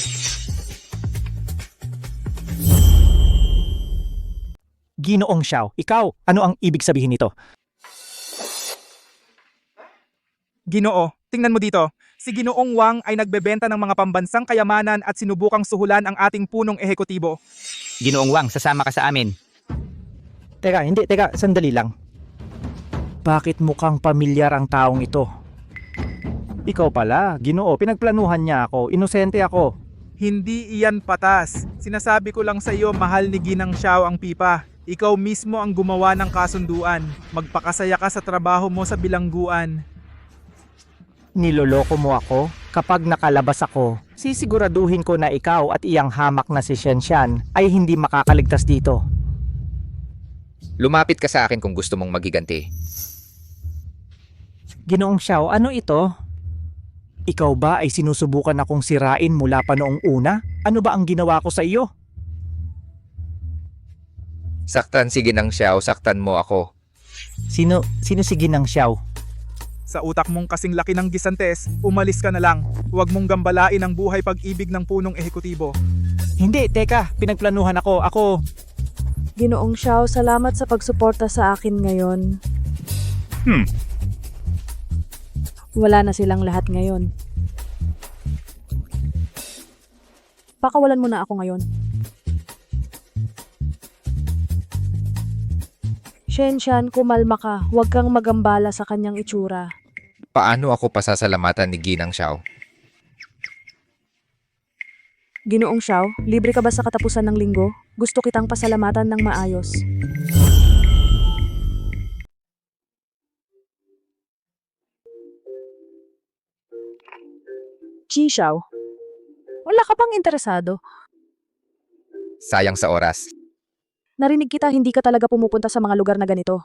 Ginoong Xiao, ikaw, ano ang ibig sabihin nito? Ginoo, tingnan mo dito. Si Ginoong Wang ay nagbebenta ng mga pambansang kayamanan at sinubukang suhulan ang ating punong ehekutibo. Ginoong Wang, sasama ka sa amin. Teka, sandali lang. Bakit mukhang pamilyar ang taong ito? Ikaw pala, Ginoo, pinagplanuhan niya ako, inosente ako. Hindi iyan patas. Sinasabi ko lang sa iyo, mahal ni Ginang Xiao ang pipa. Ikaw mismo ang gumawa ng kasunduan. Magpakasaya ka sa trabaho mo sa bilangguan. Niloloko mo ako? Kapag nakalabas ako, sisiguraduhin ko na ikaw at iyang hamak na si Shenshan ay hindi makakaligtas dito. Lumapit ka sa akin kung gusto mong maghiganti. Ginoong Xiao, ano ito? Ikaw ba ay sinusubukan akong sirain mula pa noong una? Ano ba ang ginawa ko sa iyo? Saktan si Ginang Xiao, saktan mo ako. Sino si Ginang Xiao? Sa utak mong kasing laki ng gisantes, umalis ka na lang. Huwag mong gambalain ang buhay pag-ibig ng punong ehekutibo. Hindi, teka, pinagplanuhan ako. Ginoong Xiao, salamat sa pagsuporta sa akin ngayon. Wala na silang lahat ngayon. Pakawalan mo na ako ngayon. Shenshan, kumalma ka. Huwag kang magambala sa kanyang itsura. Paano ako pasasalamatan ni Ginang Xiao? Ginoong Xiao, libre ka ba sa katapusan ng linggo? Gusto kitang pasalamatan ng maayos. Ji Xiao, wala ka bang interesado? Sayang sa oras. Narinig kita hindi ka talaga pumupunta sa mga lugar na ganito.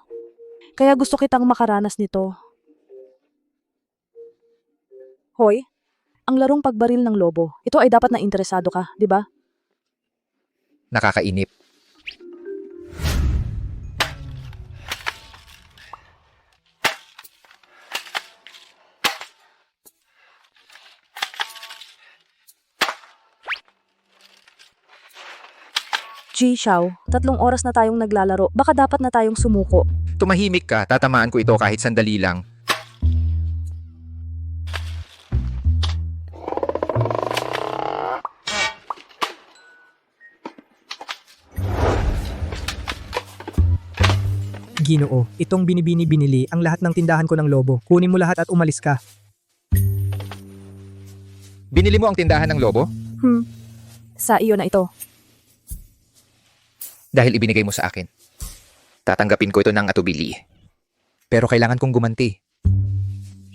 Kaya gusto kitang makaranas nito. Hoy, ang larong pagbaril ng lobo, ito ay dapat na interesado ka, di ba? Nakakainip. Ji Xiao, 3 oras na tayong naglalaro. Baka dapat na tayong sumuko. Tumahimik ka, tatamaan ko ito kahit sandali lang. Ginoo, itong binibini-binili ang lahat ng tindahan ko ng lobo. Kunin mo lahat at umalis ka. Binili mo ang tindahan ng lobo? Sa iyo na ito. Dahil ibinigay mo sa akin. Tatanggapin ko ito ng atubili. Pero kailangan kong gumanti.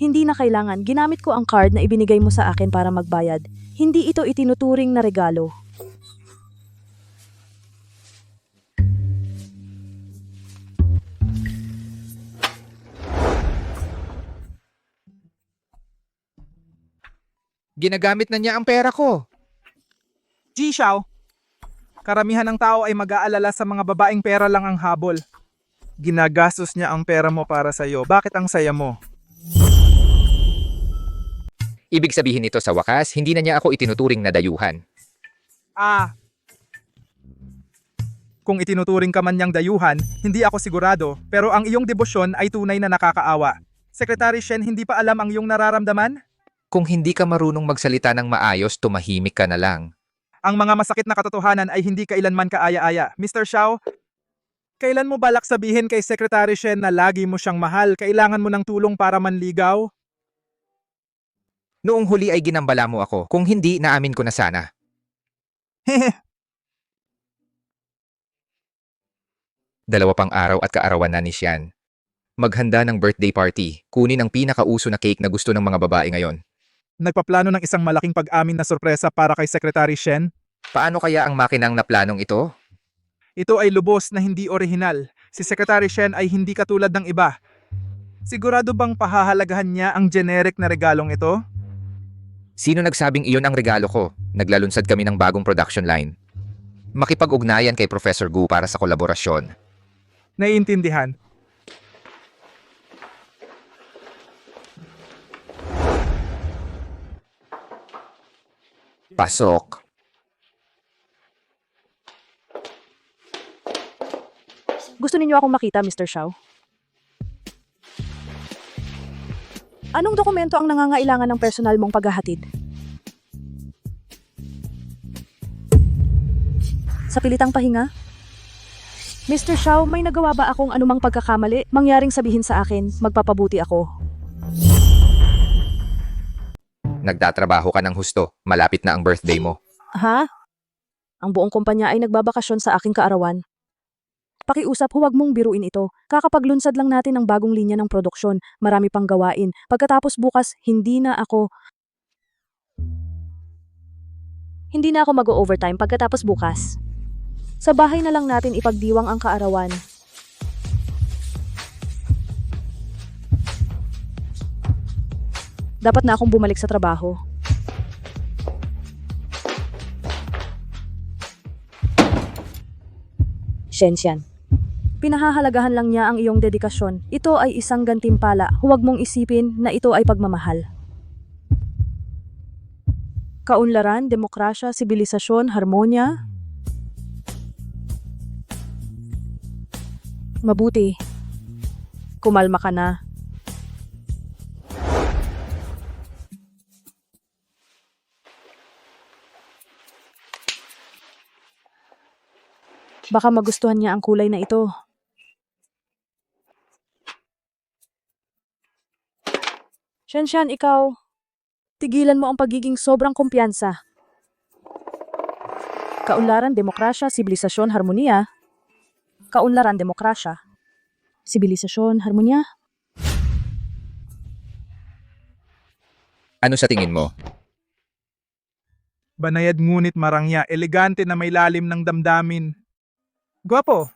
Hindi na kailangan. Ginamit ko ang card na ibinigay mo sa akin para magbayad. Hindi ito itinuturing na regalo. Ginagamit na niya ang pera ko. Ji Xiao, karamihan ng tao ay mag-aalala sa mga babaeng pera lang ang habol. Ginagastos niya ang pera mo para sa iyo. Bakit ang saya mo? Ibig sabihin nito sa wakas, hindi na niya ako itinuturing na dayuhan. Kung itinuturing ka man niyang dayuhan, hindi ako sigurado, pero ang iyong debosyon ay tunay na nakakaawa. Secretary Shen, hindi pa alam ang iyong nararamdaman? Kung hindi ka marunong magsalita ng maayos, tumahimik ka na lang. Ang mga masakit na katotohanan ay hindi kailanman kaaya-aya. Mr. Xiao, kailan mo balak sabihin kay Secretary Shen na lagi mo siyang mahal? Kailangan mo ng tulong para manligaw? Noong huli ay ginambala mo ako. Kung hindi, naamin ko na sana. Dalawa pang araw at kaarawan na ni Xian. Maghanda ng birthday party. Kunin ang pinakauso na cake na gusto ng mga babae ngayon. Nagpaplano ng isang malaking pag-amin na sorpresa para kay Secretary Shen? Paano kaya ang makinang na planong ito? Ito ay lubos na hindi orihinal. Si Secretary Shen ay hindi katulad ng iba. Sigurado bang pahahalagahan niya ang generic na regalong ito? Sino nagsabing iyon ang regalo ko? Naglalunsad kami ng bagong production line. Makipag-ugnayan kay Professor Gu para sa kolaborasyon. Naiintindihan. Pasok. Gusto ninyo akong makita, Mr. Xiao? Anong dokumento ang nangangailangan ng personal mong paghahatid? Sa pilitang pahinga? Mr. Xiao, may nagawa ba akong anumang pagkakamali? Mangyaring sabihin sa akin, magpapabuti ako. Nagtatrabaho ka ng husto. Malapit na ang birthday mo. Ha? Ang buong kumpanya ay nagbabakasyon sa aking kaarawan. Pakiusap, huwag mong biruin ito. Kakapaglunsad lang natin ang bagong linya ng produksyon. Marami pang gawain. Pagkatapos bukas, hindi na ako mag-overtime pagkatapos bukas. Sa bahay na lang natin ipagdiwang ang kaarawan. Dapat na akong bumalik sa trabaho. Shenxian. Pinahahalagahan lang niya ang iyong dedikasyon. Ito ay isang gantimpala. Huwag mong isipin na ito ay pagmamahal. Kaunlaran, demokrasya, sibilisasyon, harmonya. Mabuti. Kumalma ka na. Baka magustuhan niya ang kulay na ito. Shenxian, ikaw. Tigilan mo ang pagiging sobrang kumpiyansa. Kaunlaran, demokrasya, sibilisasyon, harmonia. Kaunlaran, demokrasya. Sibilisasyon, harmonia. Ano sa tingin mo? Banayad ngunit marangya, elegante na may lalim ng damdamin. Gwapo.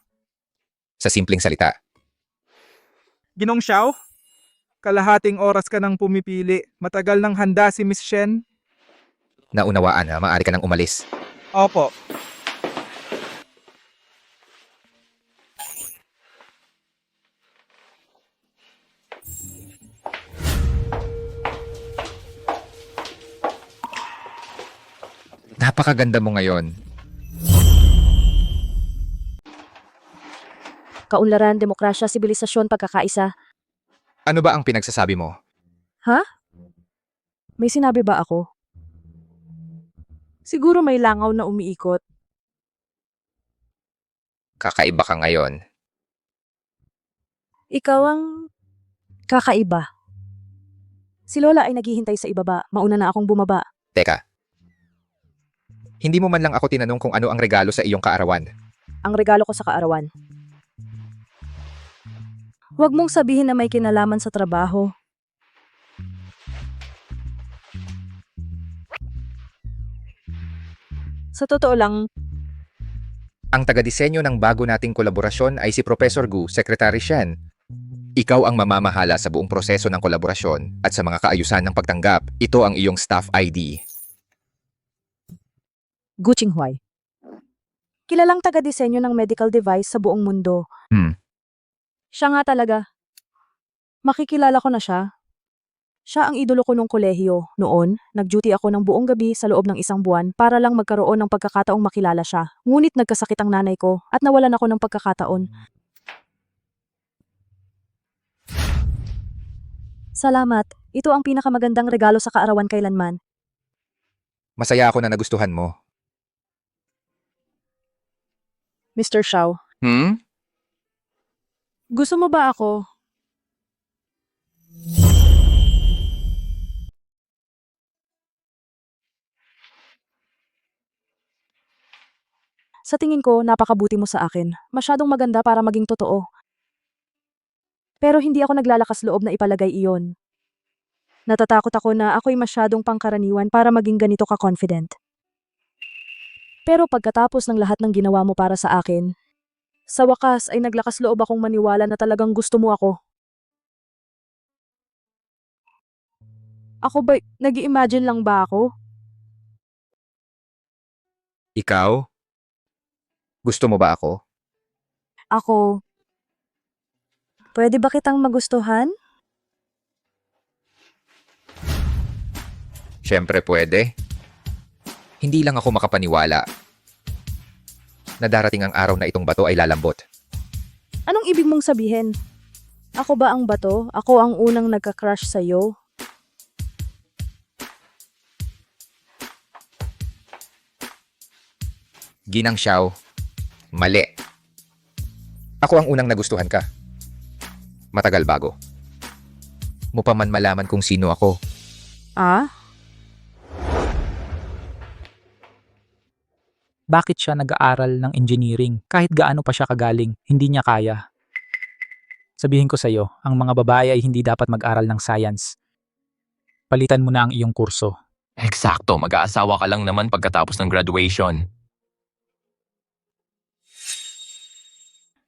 Sa simpleng salita. Ginong Xiao, kalahating oras ka nang pumipili. Matagal nang handa si Miss Shen. Naunawaan na, maaari ka nang umalis. Opo. Napakaganda mo ngayon. kaunlaran, demokrasya, sibilisasyon, pagkakaisa. Ano ba ang pinagsasabi mo? May sinabi ba ako? Siguro may langaw na umiikot. Kakaiba ka ngayon. Ikaw ang kakaiba. Si Lola ay naghihintay sa ibaba. Mauna na akong bumaba. Teka. Hindi mo man lang ako tinanong kung ano ang regalo sa iyong kaarawan. Ang regalo ko sa kaarawan. Huwag mong sabihin na may kinalaman sa trabaho. Sa totoo lang, Ang taga-disenyo ng bago nating kolaborasyon ay si Professor Gu, Secretary Shen. Ikaw ang mamamahala sa buong proseso ng kolaborasyon at sa mga kaayusan ng pagtanggap. Ito ang iyong staff ID. Gu Qinghuai. Kilalang taga-disenyo ng medical device sa buong mundo. Siya nga talaga. Makikilala ko na siya. Siya ang idolo ko nung kolehiyo. Noon, nag-duty ako ng buong gabi sa loob ng isang buwan para lang magkaroon ng pagkakataong makilala siya. Ngunit nagkasakit ang nanay ko at nawalan ako ng pagkakataon. Salamat. Ito ang pinakamagandang regalo sa kaarawan kailanman. Masaya ako na nagustuhan mo. Mr. Xiao, gusto mo ba ako? Sa tingin ko, napakabuti mo sa akin. Masyadong maganda para maging totoo. Pero hindi ako naglalakas loob na ipalagay iyon. Natatakot ako na ako'y masyadong pangkaraniwan para maging ganito ka-confident. Pero pagkatapos ng lahat ng ginawa mo para sa akin, sa wakas ay naglakas loob akong maniwala na talagang gusto mo ako. Ako ba, nag-i-imagine lang ba ako? Ikaw? Gusto mo ba ako? Ako, pwede ba kitang magustuhan? Siyempre pwede. Hindi lang ako makapaniwala na darating ang araw na itong bato ay lalambot. Anong ibig mong sabihin? Ako ba ang bato? Ako ang unang nagka-crush sa'yo? Ginang Xiao, mali. Ako ang unang nagustuhan ka. Matagal bago. Mo pa man malaman kung sino ako. Ah? Bakit siya nag-aaral ng engineering? Kahit gaano pa siya kagaling, hindi niya kaya. Sabihin ko sa'yo, ang mga babae ay hindi dapat mag-aral ng science. Palitan mo na ang iyong kurso. Eksakto, mag-aasawa ka lang naman pagkatapos ng graduation.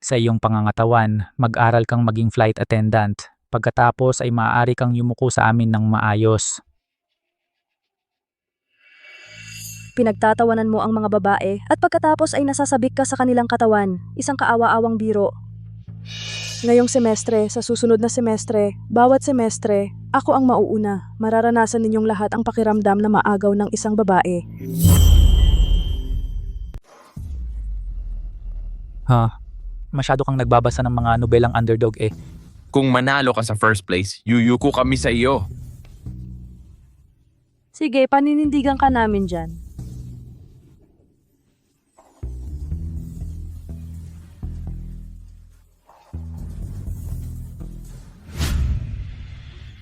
Sa iyong pangangatawan, mag-aral kang maging flight attendant. Pagkatapos ay maaari kang yumuko sa amin ng maayos. Pinagtatawanan mo ang mga babae at pagkatapos ay nasasabik ka sa kanilang katawan. Isang kaawa-awang biro. Ngayong semestre, sa susunod na semestre, bawat semestre, ako ang mauuna. Mararanasan ninyong lahat ang pakiramdam na maagaw ng isang babae. Masyado kang nagbabasa ng mga nobelang underdog eh. Kung manalo ka sa first place, yuyuko kami sa iyo. Sige, paninindigan ka namin dyan.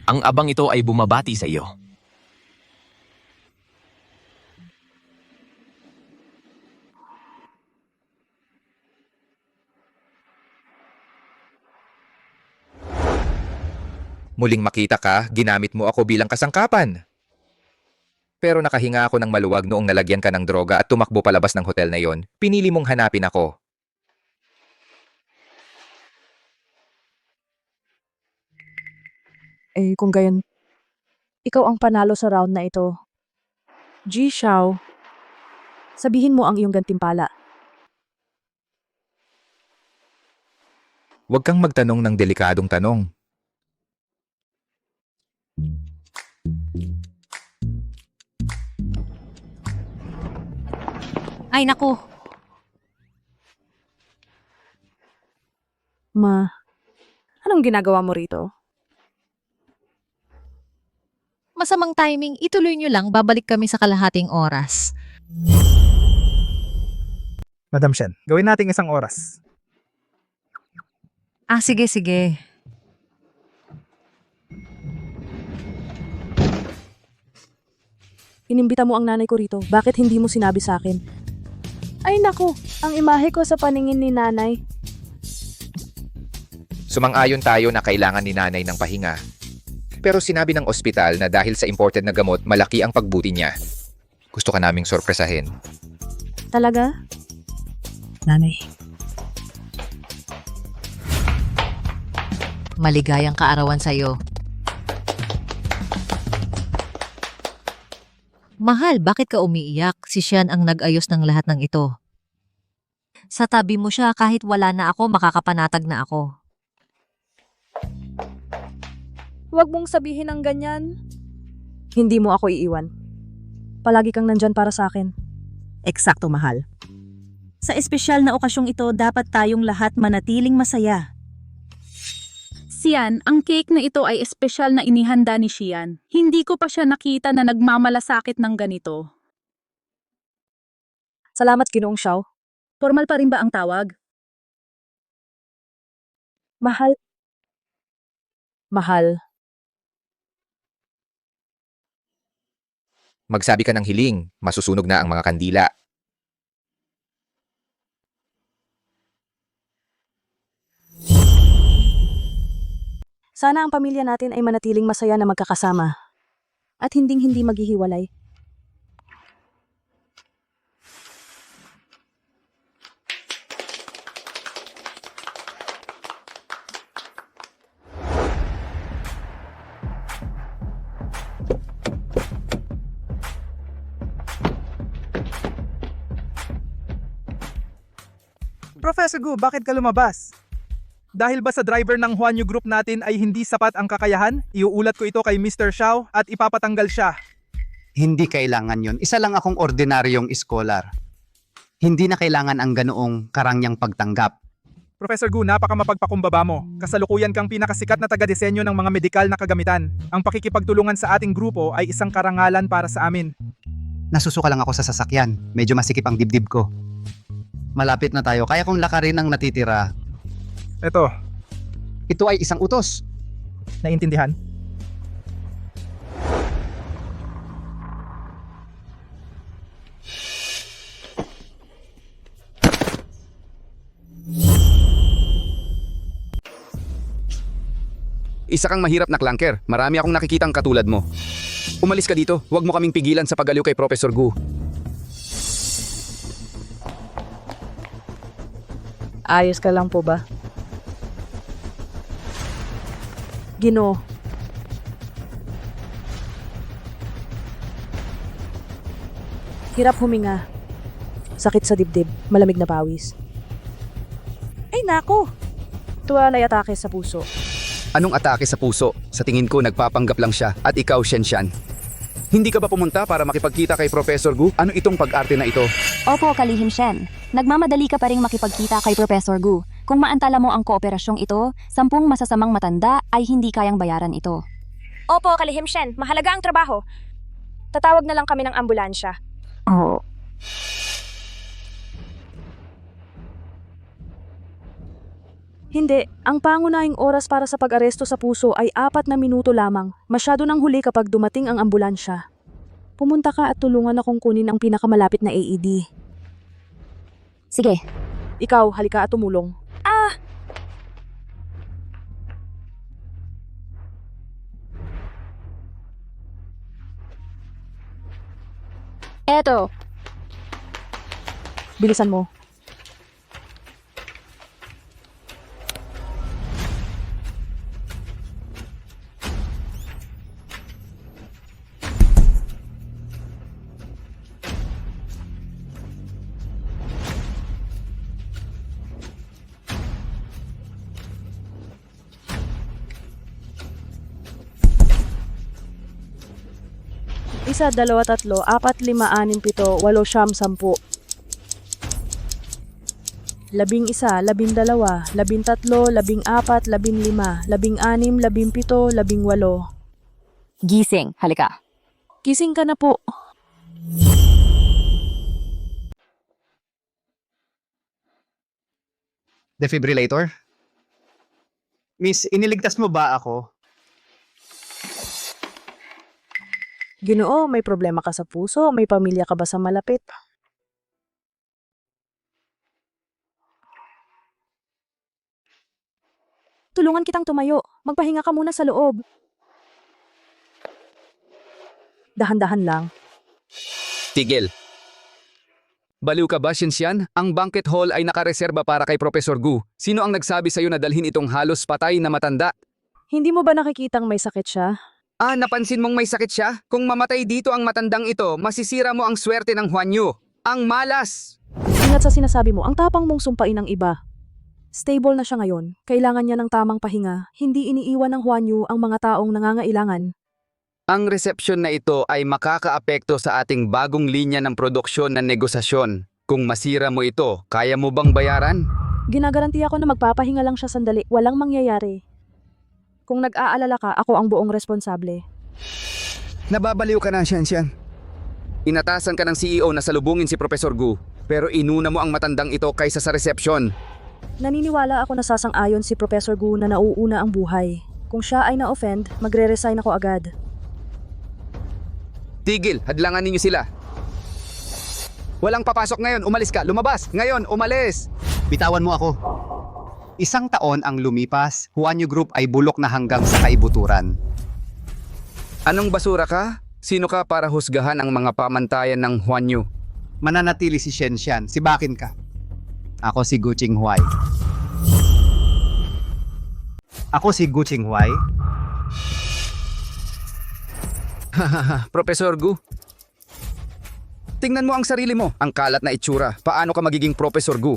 Ang abang ito ay bumabati sa iyo. Muling makita ka, ginamit mo ako bilang kasangkapan. Pero nakahinga ako ng maluwag noong nalagyan ka ng droga at tumakbo palabas ng hotel na yon. Pinili mong hanapin ako. Eh, kung gayon, ikaw ang panalo sa round na ito. Ji Xiao, sabihin mo ang iyong gantimpala. Huwag kang magtanong ng delikadong tanong. Ay naku, Ma, anong ginagawa mo rito? Masamang timing, ituloy nyo lang, babalik kami sa kalahating oras. Madam Shen, gawin nating 1 oras. Sige, sige. Inimbita mo ang nanay ko rito. Bakit hindi mo sinabi sa akin? Ay naku, ang imahe ko sa paningin ni nanay. Sumang-ayon tayo na kailangan ni nanay ng pahinga. Pero sinabi ng ospital na dahil sa imported na gamot, malaki ang pagbuti niya. Gusto ka naming sorpresahin. Talaga? Nanay. Maligayang kaarawan sa'yo. Mahal, bakit ka umiiyak? Si Sian ang nag-ayos ng lahat ng ito. Sa tabi mo siya, kahit wala na ako, makakapanatag na ako. Huwag mong sabihin ng ganyan. Hindi mo ako iiwan. Palagi kang nandyan para sa akin. Eksakto, mahal. Sa espesyal na okasyong ito, dapat tayong lahat manatiling masaya. Sian, ang cake na ito ay espesyal na inihanda ni Xian. Hindi ko pa siya nakita na nagmamalasakit ng ganito. Salamat, Ginoong Xiao. Formal pa rin ba ang tawag? Mahal. Mahal. Magsabi ka ng hiling, masusunog na ang mga kandila. Sana ang pamilya natin ay manatiling masaya na magkakasama. At hinding-hindi maghihiwalay. Professor Gu, bakit ka lumabas? Dahil ba sa driver ng Huanyu Group natin ay hindi sapat ang kakayahan? Iuulat ko ito kay Mr. Xiao at ipapatanggal siya. Hindi kailangan yon. Isa lang akong ordinaryong iskolar. Hindi na kailangan ang ganoong karangyang pagtanggap. Professor Gu, napakamapagpakumbaba mo. Kasalukuyan kang pinakasikat na taga-disenyo ng mga medikal na kagamitan. Ang pakikipagtulungan sa ating grupo ay isang karangalan para sa amin. Nasusuka lang ako sa sasakyan. Medyo masikip ang dibdib ko. Malapit na tayo. Kaya kong lakarin ang natitira. Ito, Ito ay isang utos. naintindihan? Isa kang mahirap na clunker. Marami akong nakikitang katulad mo. Umalis ka dito. Huwag mo kaming pigilan sa pag-aliw kay Professor Gu. Ayos ka lang po ba? Ginoo. Hirap huminga. Sakit sa dibdib, malamig na pawis. Ay nako! Tuwa na atake sa puso. Anong atake sa puso? Sa tingin ko nagpapanggap lang siya at ikaw, Shenshan. Hindi ka ba pumunta para makipagkita kay Professor Gu? Ano itong pag-arte na ito? Opo, Kalihim Shen. Nagmamadali ka pa ring makipagkita kay Professor Gu. Kung maantala mo ang kooperasyong ito, 10 masasamang matanda ay hindi kayang bayaran ito. Opo, Kalihim Shen. Mahalaga ang trabaho. Tatawag na lang kami ng ambulansya. Oo. Hindi, ang pangunahing oras para sa pag-aresto sa puso ay 4 na minuto lamang. Masyado nang huli kapag dumating ang ambulansya. Pumunta ka at tulungan akong kunin ang pinakamalapit na AED. Sige. Ikaw, halika at tumulong. Eto. Bilisan mo. Isa, 2, 3, 4, 5, 6, 7, 8, 9, 10. 11, 12, 13, 14, 15, 16, 17, 18. Gising, halika. Gising ka na po. Defibrillator? Miss, iniligtas mo ba ako? Ginoo, may problema ka sa puso? May pamilya ka ba sa malapit? Tulungan kitang tumayo. Magpahinga ka muna sa loob. Dahan-dahan lang. Tigil. Baliw ka ba, Shenxian? Ang banquet hall ay nakareserba para kay Professor Gu. Sino ang nagsabi sa'yo na dalhin itong halos patay na matanda? Hindi mo ba nakikitang may sakit siya? Ah, napansin mong may sakit siya? Kung mamatay dito ang matandang ito, masisira mo ang swerte ng Huan Yu. Ang malas! Ingat sa sinasabi mo, ang tapang mong sumpain ng iba. Stable na siya ngayon. Kailangan niya ng tamang pahinga. Hindi iniiwan ng Huan Yu ang mga taong nangangailangan. Ang resepsyon na ito ay makakaapekto sa ating bagong linya ng produksyon na negosasyon. Kung masira mo ito, kaya mo bang bayaran? Ginagarantiya ko na magpapahinga lang siya sandali. Walang mangyayari. Kung nag-aalala ka, ako ang buong responsable. Nababaliw ka na, Shenxian. Inatasan ka ng CEO na salubungin si Professor Gu, pero inuna mo ang matandang ito kaysa sa resepsyon. Naniniwala ako na sasang-ayon si Professor Gu na nauuna ang buhay. Kung siya ay na-offend, magre-resign ako agad. Tigil, hadlangan ninyo sila. Walang papasok ngayon, umalis ka, lumabas. Ngayon, umalis. Bitawan mo ako. Isang taon ang lumipas, Huan Yu Group ay bulok na hanggang sa kaibuturan. Anong basura ka? Sino ka para husgahan ang mga pamantayan ng Huan Yu? Mananatili si Shenxian, si Bakin ka. Ako si Gu Qinghuai. Ako si Gu Qinghuai. Professor Gu. Tingnan mo ang sarili mo, ang kalat na itsura. Paano ka magiging Professor Gu?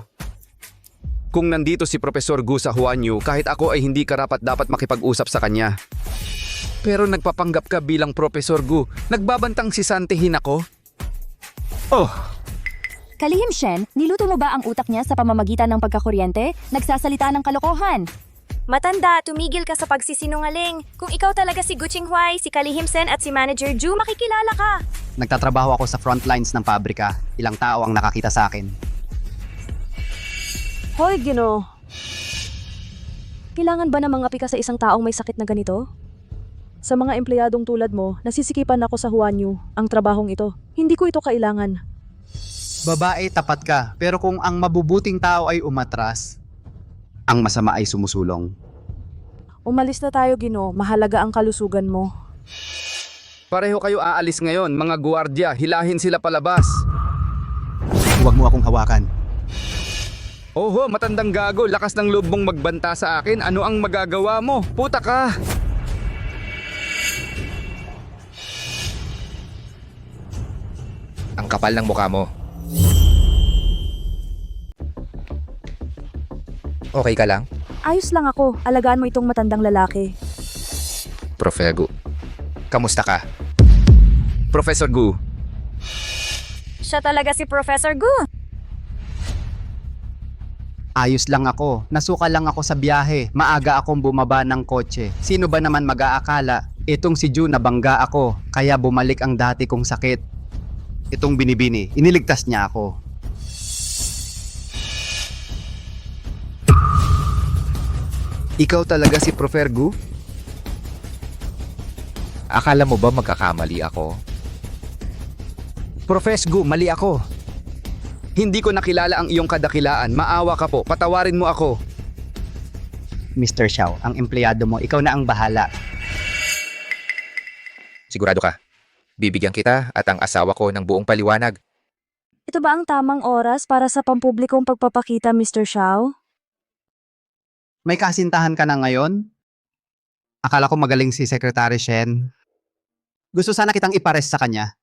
Kung nandito si Professor Gu sa Huan Yu, kahit ako ay hindi karapat-dapat makipag-usap sa kanya. Pero nagpapanggap ka bilang Professor Gu. Nagbabantang sisantihin ako? Oh, Kalihim Shen, niluto mo ba ang utak niya sa pamamagitan ng pagkakuryente? Nagsasalita ng kalokohan. Matanda, tumigil ka sa pagsisinungaling. Kung ikaw talaga si Gu Qinghuai, si Kalihim Sen at si Manager Ju, makikilala ka. Nagtatrabaho ako sa front lines ng pabrika. Ilang tao ang nakakita sa akin. Hoy, Gino. Kailangan ba na mangapi ka sa isang taong may sakit na ganito? Sa mga empleyadong tulad mo, nasisikipan ako sa Huan Yu, ang trabahong ito. Hindi ko ito kailangan. Babae, tapat ka. Pero kung ang mabubuting tao ay umatras, ang masama ay sumusulong. Umalis na tayo, Gino. Mahalaga ang kalusugan mo. pareho kayo aalis ngayon, mga guwardiya. Hilahin sila palabas. Huwag mo akong hawakan. Oho, matandang gago. Lakas ng loob mong magbanta sa akin. Ano ang magagawa mo? Puta ka! Ang kapal ng mukha mo. Okay ka lang? Ayos lang ako. Alagaan mo itong matandang lalaki. Profe Gu. Kamusta ka? Professor Gu. Siya talaga si Professor Gu. Ayos lang ako. Nasuka lang ako sa biyahe. Maaga akong bumaba ng kotse. Sino ba naman mag-aakala? Itong si Ju nabangga ako. Kaya bumalik ang dati kong sakit. Itong binibini. Iniligtas niya ako. Ikaw talaga si Professor Gu? Akala mo ba magkakamali ako? Professor Gu, mali ako. Hindi ko nakilala ang iyong kadakilaan. Maawa ka po. Patawarin mo ako. Mr. Xiao, ang empleyado mo, ikaw na ang bahala. Sigurado ka? Bibigyan kita at ang asawa ko ng buong paliwanag. Ito ba ang tamang oras para sa pampublikong pagpapakita, Mr. Xiao? May kasintahan ka na ngayon? Akala ko magaling si Secretary Shen. Gusto sana kitang ipares sa kanya.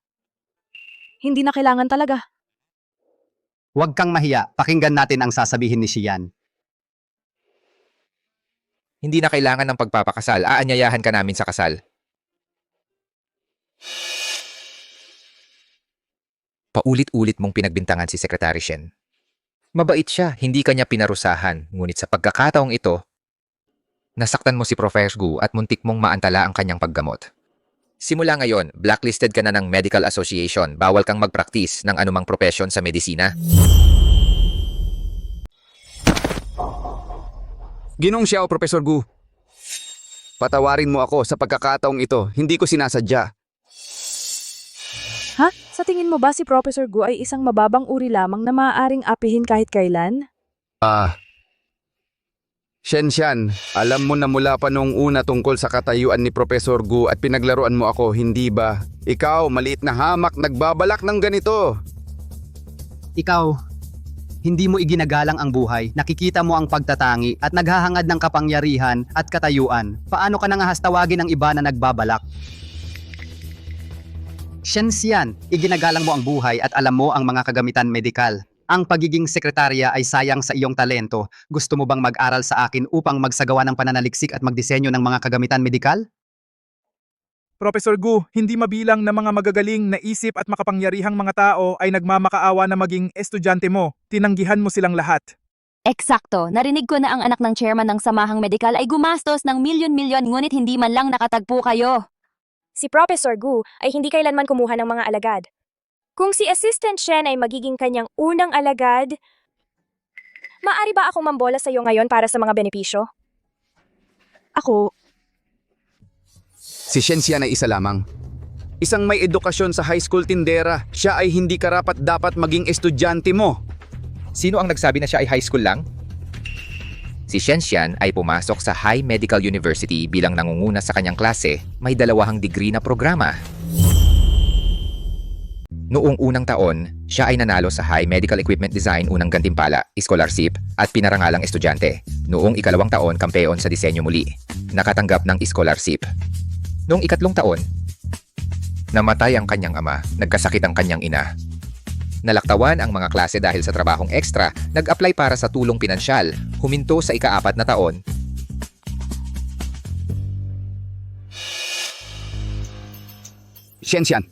Hindi na kailangan talaga. Huwag kang mahiya. Pakinggan natin ang sasabihin ni Xian. Hindi na kailangan ng pagpapakasal. Aanyayahan ka namin sa kasal. Paulit-ulit mong pinagbintangan si Secretary Shen. Mabait siya, hindi kanya pinarusahan. Ngunit sa pagkakataong ito, nasaktan mo si Professor Gu at muntik mong maantala ang kanyang paggamot. Simula ngayon, blacklisted ka na ng Medical Association. Bawal kang mag-practice ng anumang profesyon sa medisina. Ginoong Xiao, Professor Gu. Patawarin mo ako sa pagkakataong ito. Hindi ko sinasadya. Ha? Sa tingin mo ba si Professor Gu ay isang mababang uri lamang na maaaring apihin kahit kailan? Shen, alam mo na mula pa noong una tungkol sa katayuan ni Professor Gu at pinaglaruan mo ako, hindi ba? Ikaw, maliit na hamak, nagbabalak ng ganito. Ikaw, hindi mo iginagalang ang buhay, nakikita mo ang pagtatangi at naghahangad ng kapangyarihan at katayuan. Paano ka nangahas tawagin ang iba na nagbabalak? Shenxian, iginagalang mo ang buhay at alam mo ang mga kagamitan medikal. Ang pagiging sekretarya ay sayang sa iyong talento. Gusto mo bang mag-aral sa akin upang magsagawa ng pananaliksik at magdisenyo ng mga kagamitan medikal? Professor Gu, hindi mabilang na mga magagaling na isip at makapangyarihang mga tao ay nagmamakaawa na maging estudyante mo. Tinanggihan mo silang lahat. Eksakto, narinig ko na ang anak ng chairman ng samahang medikal ay gumastos ng milyon-milyon ngunit hindi man lang nakatagpo kayo. Si Professor Gu ay hindi kailanman kumuha ng mga alagad. Kung si Assistant Shen ay magiging kanyang unang alagad, maaari ba akong mambola sa iyo ngayon para sa mga benepisyo? Ako, Si Shenxian ay isa lamang. Isang may edukasyon sa high school tindera. Siya ay hindi karapat dapat maging estudyante mo. Sino ang nagsabi na siya ay high school lang? Si Shenxian ay pumasok sa High Medical University bilang nangunguna sa kanyang klase, may 2 degree na programa. Noong unang taon, siya ay nanalo sa High Medical Equipment Design unang gantimpala, scholarship, at pinarangalang estudyante. Noong 2 taon, kampeon sa disenyo muli. Nakatanggap ng scholarship. Noong 3 taon, namatay ang kanyang ama, nagkasakit ang kanyang ina. Nalaktawan ang mga klase dahil sa trabahong extra, nag-apply para sa tulong pinansyal, huminto sa 4 na taon. Shenxian,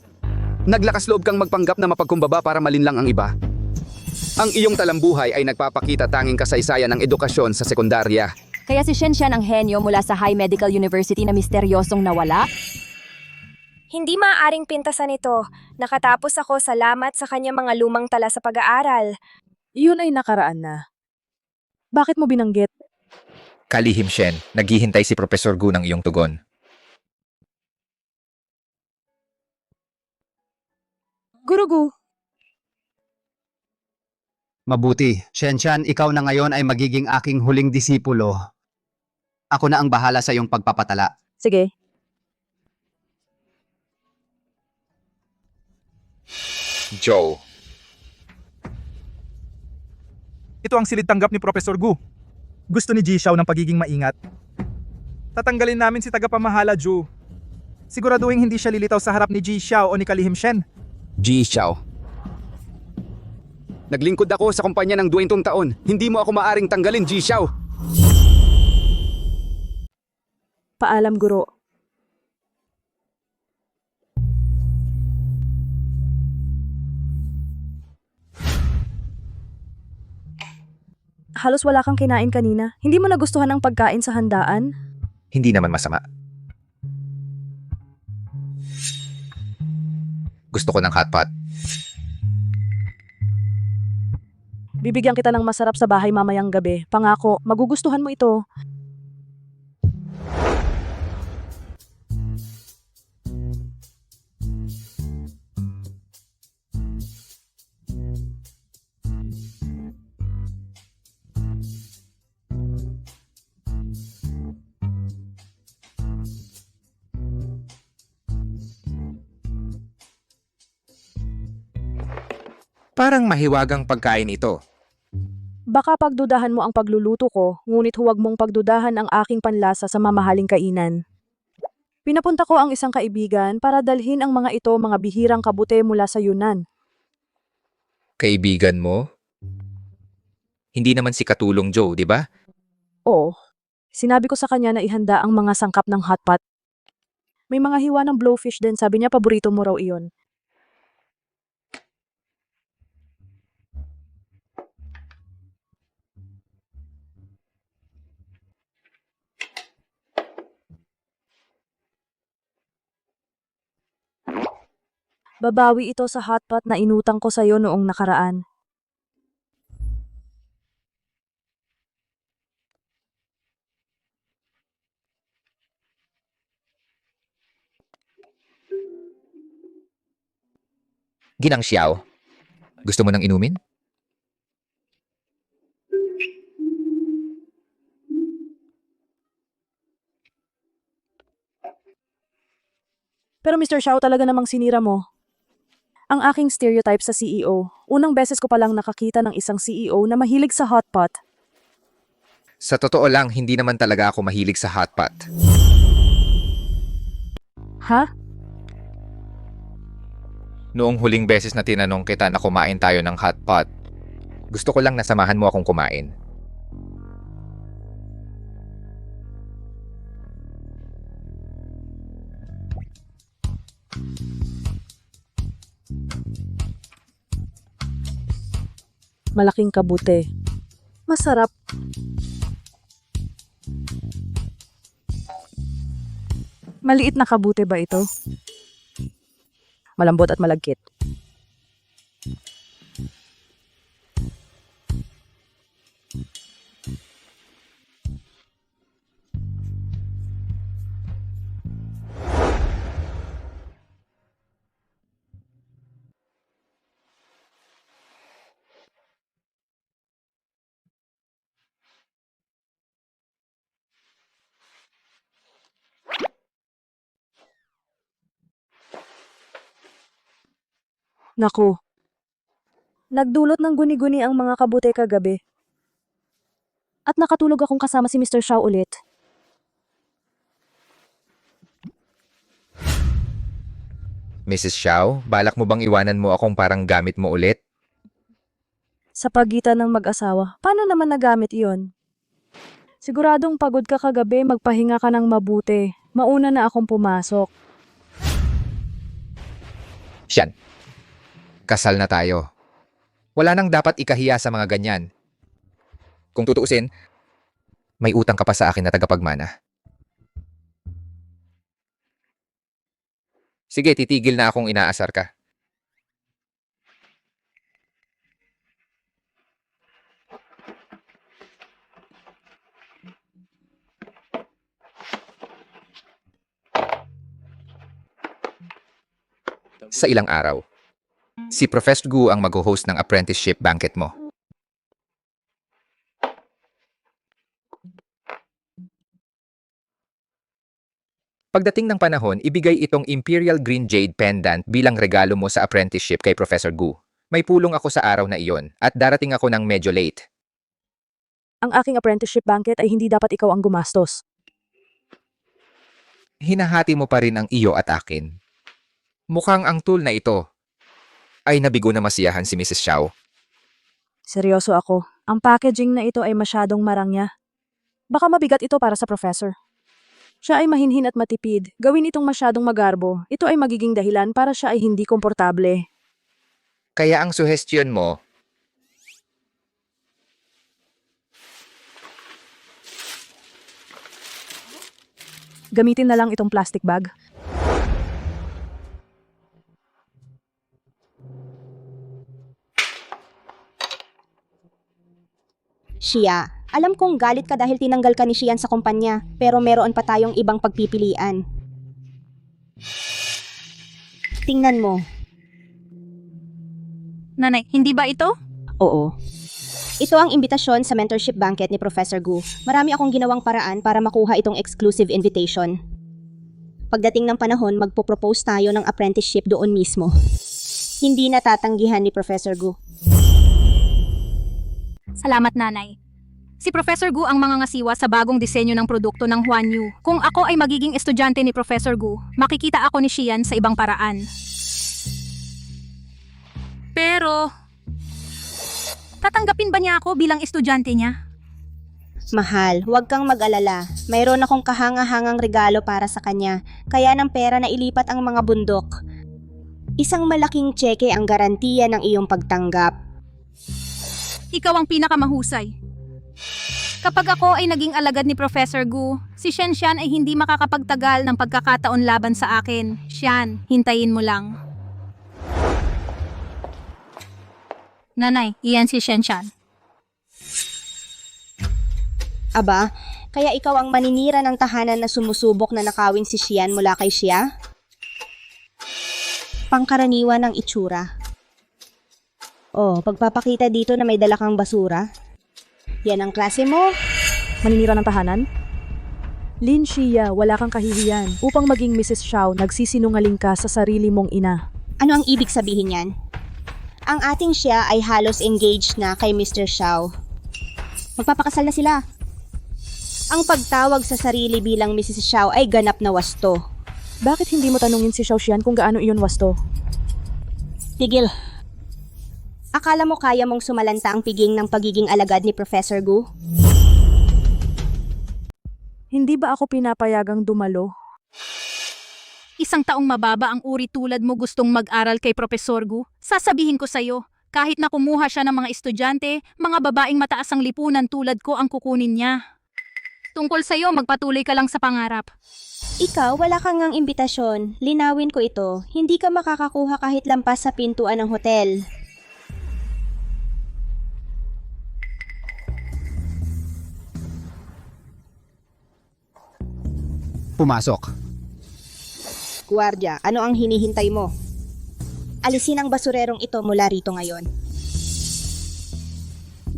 naglakas loob kang magpanggap na mapagkumbaba para malinlang ang iba. Ang iyong talambuhay ay nagpapakita tanging kasaysayan ng edukasyon sa sekundarya. Kaya si Shenxian ang henyo mula sa High Medical University na misteryosong nawala? Hindi maaaring pintasan ito. Nakatapos ako salamat sa kanya mga lumang tala sa pag-aaral. yun ay nakaraan na. Bakit mo binanggit? Kalihim Shen, naghihintay si Professor Gu ng iyong tugon. Guru Gu, Mabuti, Shenxian, ikaw na ngayon ay magiging aking huling disipulo. Ako na ang bahala sa iyong pagpapatala. sige. Joe. Ito ang silid tanggap ni Professor Gu. Gusto ni Ji Xiao ng pagiging maingat. Tatanggalin namin si tagapamahala Ju. Siguraduhin hindi siya lilitaw sa harap ni Ji Xiao o ni Kalihim Shen. Ji Xiao. Naglingkod ako sa kumpanya ng 20 taon. Hindi mo ako maaring tanggalin, Ji Xiao. Paalam, Guro. Halos wala kang kinain kanina. Hindi mo nagustuhan ang pagkain sa handaan? Hindi naman masama. Gusto ko ng hot pot. Bibigyan kita ng masarap sa bahay mamayang gabi. Pangako, magugustuhan mo ito. Parang mahiwagang pagkain ito. Baka pagdudahan mo ang pagluluto ko, ngunit huwag mong pagdudahan ang aking panlasa sa mamahaling kainan. Pinapunta ko ang isang kaibigan para dalhin ang mga ito mga bihirang kabute mula sa Yunan. Kaibigan mo? Hindi naman si Katulong Joe, di ba? Oo, sinabi ko sa kanya na ihanda ang mga sangkap ng hotpot. May mga hiwa ng blowfish din, sabi niya paborito mo raw iyon. Babawi ito sa hotpot na inutang ko sa'yo noong nakaraan. Ginang Xiao, gusto mo nang inumin? Pero Mr. Xiao, talaga namang sinira mo. Ang aking stereotype sa CEO, unang beses ko palang nakakita ng isang CEO na mahilig sa hotpot. Sa totoo lang, hindi naman talaga ako mahilig sa hotpot. Ha? Noong huling beses na tinanong kita na kumain tayo ng hotpot, gusto ko lang nasamahan mo akong kumain. Malaking kabute. Masarap. Maliit na kabute ba ito? Malambot at malagkit. Naku. Nagdulot ng guni-guni ang mga kabute kagabi. At nakatulog akong kasama si Mr. Xiao ulit. Mrs. Xiao, balak mo bang iwanan mo akong parang gamit mo ulit? Sa pagitan ng mag-asawa, paano naman nagamit iyon? Siguradong pagod ka kagabi, magpahinga ka ng mabuti. Mauna na akong pumasok. Siyan. Kasal na tayo. Wala nang dapat ikahiya sa mga ganyan. Kung tutuusin, may utang ka pa sa akin na tagapagmana. Sige, titigil na akong inaasar ka. Sa ilang araw, si Professor Gu ang mag-host ng apprenticeship banquet mo. Pagdating ng panahon, ibigay itong Imperial Green Jade Pendant bilang regalo mo sa apprenticeship kay Professor Gu. May pulong ako sa araw na iyon at darating ako ng medyo late. Ang aking apprenticeship banquet ay hindi dapat ikaw ang gumastos. Hinahati mo pa rin ang iyo at akin. Mukhang ang tool na ito ay nabigo na masiyahan si Mrs. Xiao. Seryoso ako. Ang packaging na ito ay masyadong marangya. Baka mabigat ito para sa professor. Siya ay mahinhin at matipid. Gawin itong masyadong magarbo. Ito ay magiging dahilan para siya ay hindi komportable. Kaya ang suhestyon mo, Gamitin na lang itong plastic bag. Shia, alam kong galit ka dahil tinanggal ka ni Shian sa kumpanya, pero meron pa tayong ibang pagpipilian. Tingnan mo. Nanay, hindi ba ito? Oo. Ito ang imbitasyon sa mentorship banquet ni Professor Gu. Marami akong ginawang paraan para makuha itong exclusive invitation. Pagdating ng panahon, magpo-propose tayo ng apprenticeship doon mismo. Hindi natatanggihan ni Professor Gu. Salamat, Nanay. Si Professor Gu ang mangangasiwa sa bagong disenyo ng produkto ng Huan Yu. Kung ako ay magiging estudyante ni Professor Gu, makikita ako ni Xian sa ibang paraan. Pero, tatanggapin ba niya ako bilang estudyante niya? Mahal, huwag kang mag-alala. Mayroon akong kahanga-hangang regalo para sa kanya, kaya ng pera na ilipat ang mga bundok. Isang malaking tseke ang garantiya ng iyong pagtanggap. Ikaw ang pinakamahusay. Kapag ako ay naging alagad ni Professor Gu, si Xian ay hindi makakapagtagal ng pagkakataon laban sa akin. Xian, hintayin mo lang. Nanay, iyan si Shenshan. Aba, kaya ikaw ang maninira ng tahanan na sumusubok na nakawin si Xian mula kay Xia? Pangkaraniwan ng itsura. Oh, pagpapakita dito na may dala kang basura. Yan ang klase mo. Maninira ng tahanan? Lin Xia, wala kang kahihiyan. Upang maging Mrs. Xiao, nagsisinungaling ka sa sarili mong ina. Ano ang ibig sabihin yan? Ang ating Xia ay halos engaged na kay Mr. Xiao. Magpapakasal na sila. Ang pagtawag sa sarili bilang Mrs. Xiao ay ganap na wasto. Bakit hindi mo tanungin si Xiao Xian kung gaano iyon wasto? Tigil. Akala mo kaya mong sumalanta ang piging ng pagiging alagad ni Professor Gu? Hindi ba ako pinapayagang dumalo? Isang taong mababa ang uri tulad mo gustong mag-aral kay Professor Gu? Sasabihin ko sa'yo, kahit na kumuha siya ng mga estudyante, mga babaeng mataas ang lipunan tulad ko ang kukunin niya. Tungkol sa'yo, magpatuloy ka lang sa pangarap. Ikaw, wala kang ngang imbitasyon. Linawin ko ito. Hindi ka makakakuha kahit lampas sa pintuan ng hotel. Pumasok. Guardia, ano ang hinihintay mo? Alisin ang basurerong ito mula rito ngayon.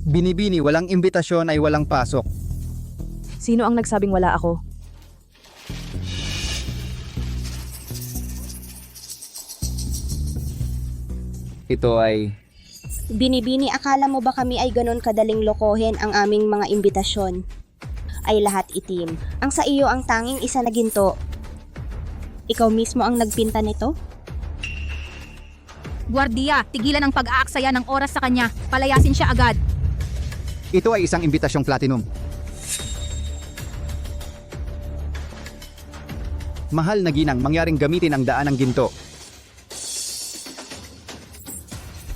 Binibini, walang imbitasyon ay walang pasok. Sino ang nagsabing wala ako? Ito ay... Binibini, akala mo ba kami ay ganon kadaling lokohin ang aming mga imbitasyon? Ay lahat itim. Ang sa iyo ang tanging isa na ginto. Ikaw mismo ang nagpinta nito? Guardia, tigilan ang pag-aaksaya ng oras sa kanya. Palayasin siya agad. Ito ay isang imbitasyong platinum. Mahal na ginang, mangyaring gamitin ang daan ng ginto.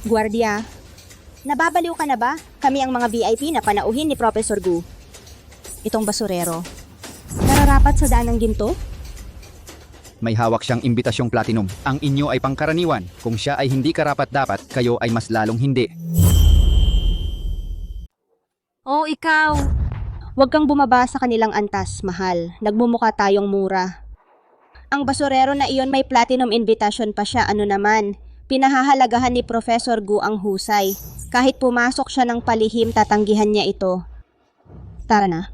Guardia, nababaliw ka na ba? Kami ang mga VIP na panauhin ni Professor Gu. Itong basurero. Nararapat sa daan ng ginto? May hawak siyang imbitasyong platinum. Ang inyo ay pangkaraniwan. Kung siya ay hindi karapat-dapat, kayo ay mas lalong hindi. Oh, ikaw. Huwag kang bumaba sa kanilang antas, mahal. Nagmumukha tayong mura. Ang basurero na iyon may platinum invitation pa siya, ano naman. Pinahahalagahan ni Professor Gu ang husay. Kahit pumasok siya ng palihim, tatanggihan niya ito. Tara na.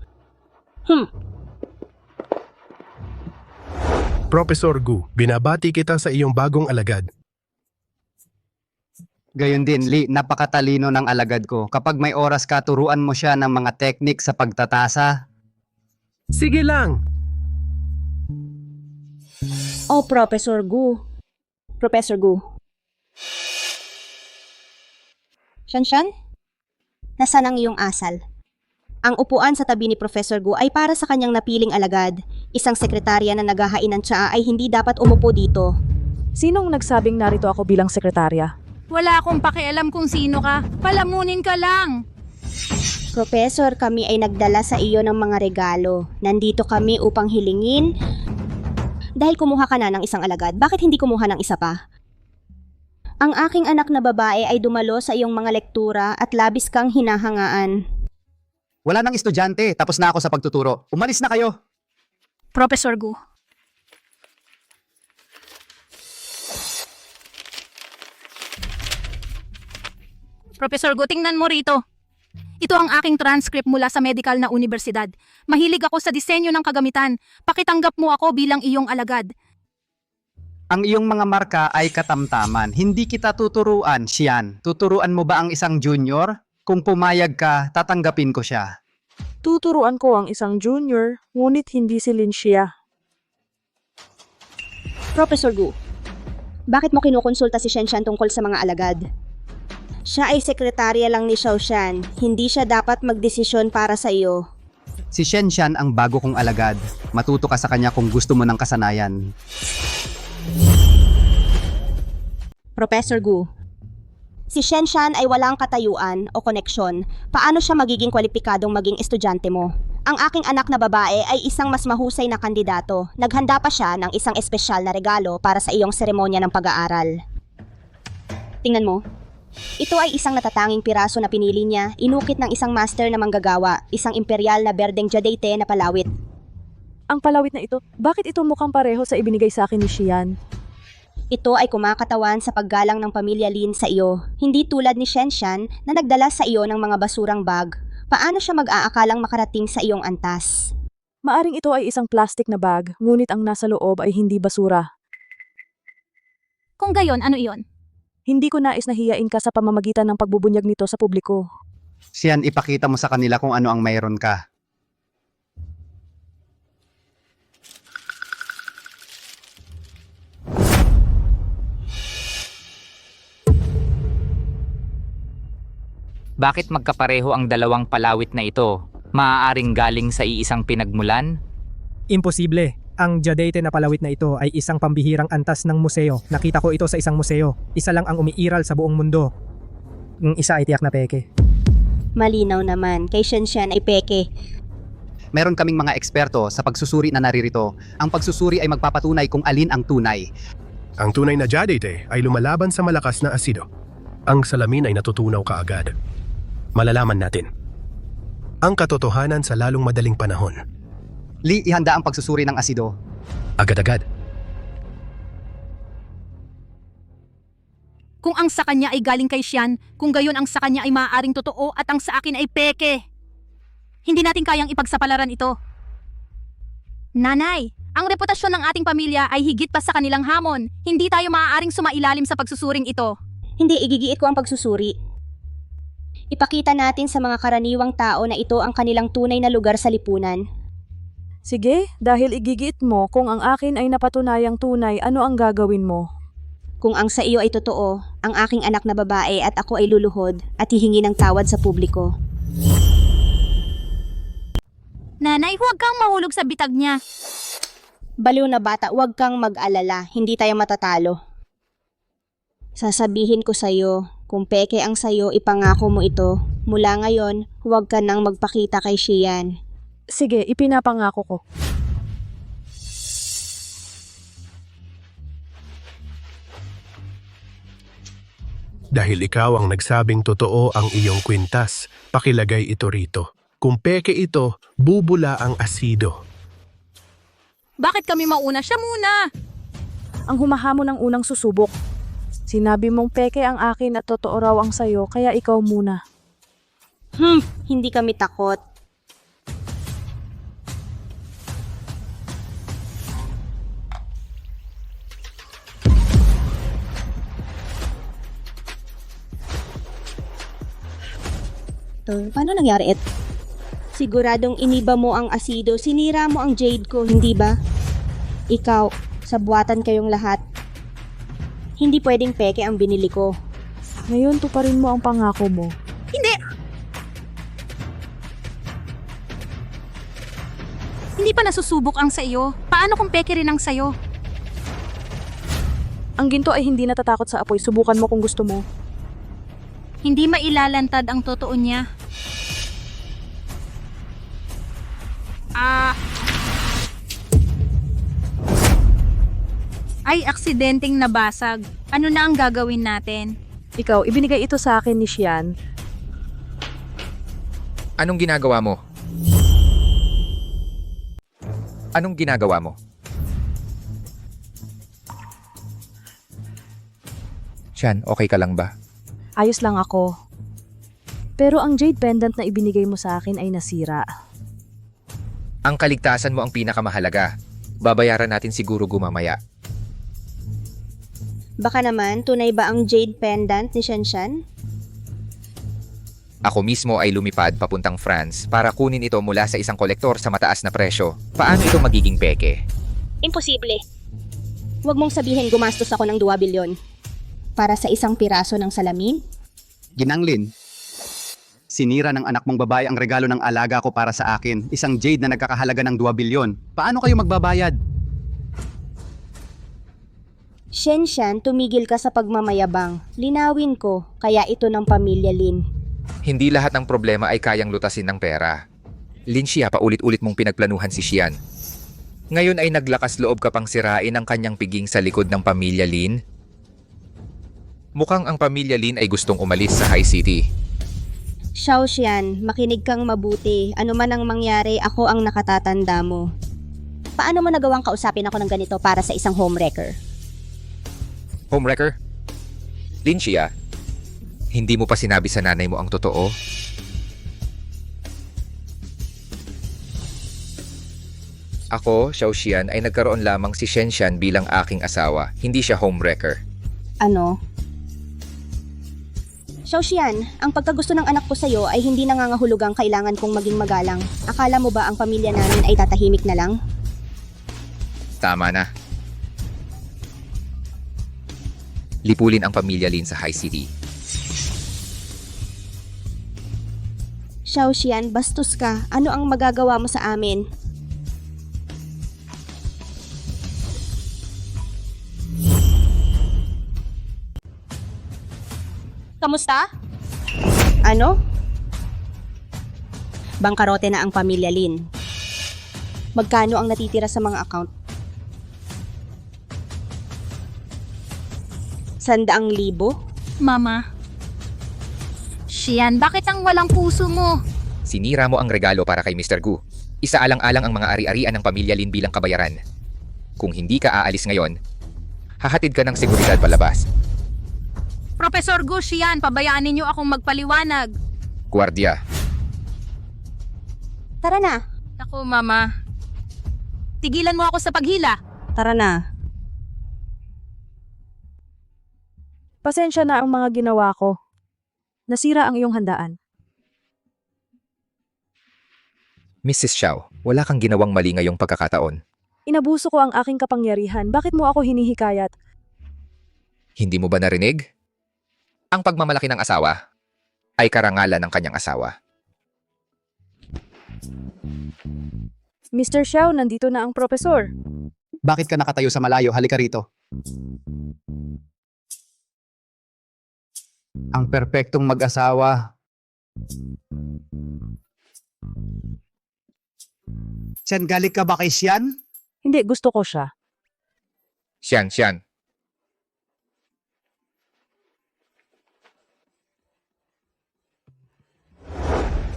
Professor Gu, binabati kita sa iyong bagong alagad. Gayon din, Li, napakatalino ng alagad ko. Kapag may oras ka, turuan mo siya ng mga teknik sa pagtatasa. Sige lang! Oh, Professor Gu. Professor Gu. Shanshan? Nasaan ang iyong asal? Ang upuan sa tabi ni Professor Gu ay para sa kanyang napiling alagad. Isang sekretarya na naghahain ng tsaa ay hindi dapat umupo dito. Sinong nagsabing narito ako bilang sekretarya? Wala akong pakialam kung sino ka. Palamunin ka lang. Professor, kami ay nagdala sa iyo ng mga regalo. Nandito kami upang hilingin. Dahil kumuha ka na ng isang alagad, bakit hindi kumuha ng isa pa? Ang aking anak na babae ay dumalo sa iyong mga lektura at labis kang hinahangaan. Wala nang estudyante, tapos na ako sa pagtuturo. Umalis na kayo! Professor Gu. Professor Gu, tingnan mo rito. Ito ang aking transcript mula sa medical na universidad. Mahilig ako sa disenyo ng kagamitan. Pakitanggap mo ako bilang iyong alagad. Ang iyong mga marka ay katamtaman. Hindi kita tuturuan, Xian. Tuturuan mo ba ang isang junior? Kung pumayag ka, tatanggapin ko siya. Tuturuan ko ang isang junior, ngunit hindi si Lin Xia. Professor Gu, bakit mo kinukonsulta si Shenshan tungkol sa mga alagad? Siya ay sekretarya lang ni Xiao Shan. Hindi siya dapat magdesisyon para sa iyo. Si Shenshan ang bago kong alagad. Matuto ka sa kanya kung gusto mo ng kasanayan. Professor Gu, si Shenshan ay walang katayuan o koneksyon. Paano siya magiging kwalipikadong maging estudyante mo? Ang aking anak na babae ay isang mas mahusay na kandidato. Naghanda pa siya ng isang espesyal na regalo para sa iyong seremonya ng pag-aaral. Tingnan mo. Ito ay isang natatanging piraso na pinili niya, inukit ng isang master na manggagawa, isang imperial na berdeng jadate na palawit. Ang palawit na ito, bakit ito mukhang pareho sa ibinigay sa akin ni Xian? Ito ay kumakatawan sa paggalang ng pamilya Lin sa iyo, hindi tulad ni Shenshan na nagdala sa iyo ng mga basurang bag. Paano siya mag-aakalang makarating sa iyong antas? Maaring ito ay isang plastic na bag, ngunit ang nasa loob ay hindi basura. Kung gayon, ano iyon? Hindi ko nais na hiyain ka sa pamamagitan ng pagbubunyag nito sa publiko. Siyan, ipakita mo sa kanila kung ano ang mayroon ka. Bakit magkapareho ang dalawang palawit na ito? Maaaring galing sa iisang pinagmulan? Imposible. Ang jadate na palawit na ito ay isang pambihirang antas ng museo. Nakita ko ito sa isang museo. Isa lang ang umiiral sa buong mundo. Ang isa ay tiyak na peke. Malinaw naman, kay Shenshan ay peke. Meron kaming mga eksperto sa pagsusuri na naririto. Ang pagsusuri ay magpapatunay kung alin ang tunay. Ang tunay na jadate ay lumalaban sa malakas na asido. Ang salamin ay natutunaw kaagad. Malalaman natin ang katotohanan sa lalong madaling panahon. Lee, ihanda ang pagsusuri ng asido. Agad-agad. Kung ang sa kanya ay galing kay Xian, kung gayon ang sa kanya ay maaaring totoo at ang sa akin ay peke. Hindi natin kayang ipagsapalaran ito. Nanay, ang reputasyon ng ating pamilya ay higit pa sa kanilang hamon. Hindi tayo maaaring sumailalim sa pagsusuring ito. Hindi igigiit ko ang pagsusuri. Ipakita natin sa mga karaniwang tao na ito ang kanilang tunay na lugar sa lipunan. Sige, dahil igigiit mo kung ang akin ay napatunayang tunay, ano ang gagawin mo? Kung ang sa iyo ay totoo, ang aking anak na babae at ako ay luluhod at hihingi ng tawad sa publiko. Nanay, huwag kang mahulog sa bitag niya. Baliw na bata, huwag kang mag-alala, hindi tayo matatalo. Sasabihin ko sa'yo, kung peke ang sayo, ipangako mo ito. Mula ngayon, huwag ka nang magpakita kay Xian. Sige, ipinapangako ko. Dahil ikaw ang nagsabing totoo ang iyong kwintas, pakilagay ito rito. Kung peke ito, bubula ang asido. Bakit kami mauna? Siya muna! Ang humahamon ng unang susubok. Sinabi mong peke ang akin at totoo raw ang sayo, kaya ikaw muna. Hindi kami takot. Paano nangyari ito? Siguradong iniba mo ang asido, sinira mo ang jade ko, hindi ba? Ikaw, sabuatan kayong lahat. Hindi pwedeng peke ang binili ko. Ngayon, tuparin mo ang pangako mo. Hindi! Hindi pa nasusubok ang sa iyo. Paano kung peke rin ang sayo? Ang ginto ay hindi natatakot sa apoy. Subukan mo kung gusto mo. Hindi mailalantad ang totoo niya. Ay, aksidenteng nabasag. Ano na ang gagawin natin? Ikaw, ibinigay ito sa akin ni Xian. Anong ginagawa mo? Anong ginagawa mo? Xian, okay ka lang ba? Ayos lang ako. Pero ang jade pendant na ibinigay mo sa akin ay nasira. Ang kaligtasan mo ang pinakamahalaga. Babayaran natin siguro gumamaya. Baka naman, tunay ba ang jade pendant ni Shenshan? Ako mismo ay lumipad papuntang France para kunin ito mula sa isang kolektor sa mataas na presyo. Paano ito magiging peke? Imposible. Huwag mong sabihin gumastos ako ng 2 bilyon. Para sa isang piraso ng salamin? Ginanglin, sinira ng anak mong babae ang regalo ng alaga ko para sa akin. Isang jade na nagkakahalaga ng 2 bilyon. Paano kayo magbabayad? Shenshan, tumigil ka sa pagmamayabang. Linawin ko, kaya ito ng pamilya Lin. Hindi lahat ng problema ay kayang lutasin ng pera. Lin Xia, paulit-ulit mong pinagplanuhan si Xian. Ngayon ay naglakas loob ka pang sirain ang kanyang piging sa likod ng pamilya Lin? Mukhang ang pamilya Lin ay gustong umalis sa High City. Xiao Xian, makinig kang mabuti. Ano man ang mangyari, ako ang nakatatanda mo. Paano mo nagawang kausapin ako ng ganito para sa isang homewrecker? Homewrecker? Lin Xia, hindi mo pa sinabi sa nanay mo ang totoo? Ako, Xiao Xian, ay nagkaroon lamang si Shen Xian bilang aking asawa. Hindi siya homewrecker. Ano? Xiao Xian, ang pagkagusto ng anak ko sa'yo ay hindi nangangahulugang kailangan kong maging magalang. Akala mo ba ang pamilya namin ay tatahimik na lang? Tama na. Lipulin ang pamilya Lin sa High City. Xiao Xian, bastos ka. Ano ang magagawa mo sa amin? Kamusta? Ano? Bangkarote na ang pamilya Lin. Magkano ang natitira sa mga account? 100,000? Mama. Xian, bakit ang walang puso mo? Sinira mo ang regalo para kay Mr. Gu. Isaalang-alang ang mga ari-arian ng pamilya Lin bilang kabayaran. Kung hindi ka aalis ngayon, hahatid ka ng seguridad palabas. Professor Gu, Xian, pabayaan ninyo akong magpaliwanag. Guardia. Tara na. Ako, Mama. Tigilan mo ako sa paghila. Tara na. Pasensya na ang mga ginawa ko. Nasira ang iyong handaan. Mrs. Xiao, wala kang ginawang mali ngayong pagkakataon. Inabuso ko ang aking kapangyarihan. Bakit mo ako hinihikayat? Hindi mo ba narinig? Ang pagmamalaki ng asawa ay karangalan ng kanyang asawa. Mr. Xiao, nandito na ang profesor. Bakit ka nakatayo sa malayo? Halika rito. Ang perpektong mag-asawa. Xian, galit ka ba kay Xian? Hindi, gusto ko siya. Xian.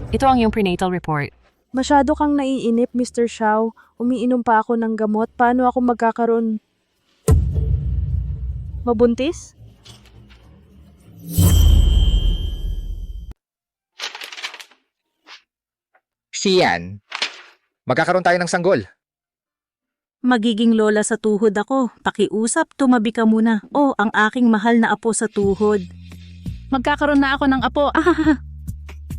Ito ang iyong prenatal report. Masyado kang naiinip, Mr. Xiao. Umiinom pa ako ng gamot. Paano ako magkakaroon? Mabuntis? Xian, magkakaroon tayo ng sanggol. Magiging lola sa tuhod ako. Pakiusap, tumabi ka muna. Oh, ang aking mahal na apo sa tuhod. Magkakaroon na ako ng apo.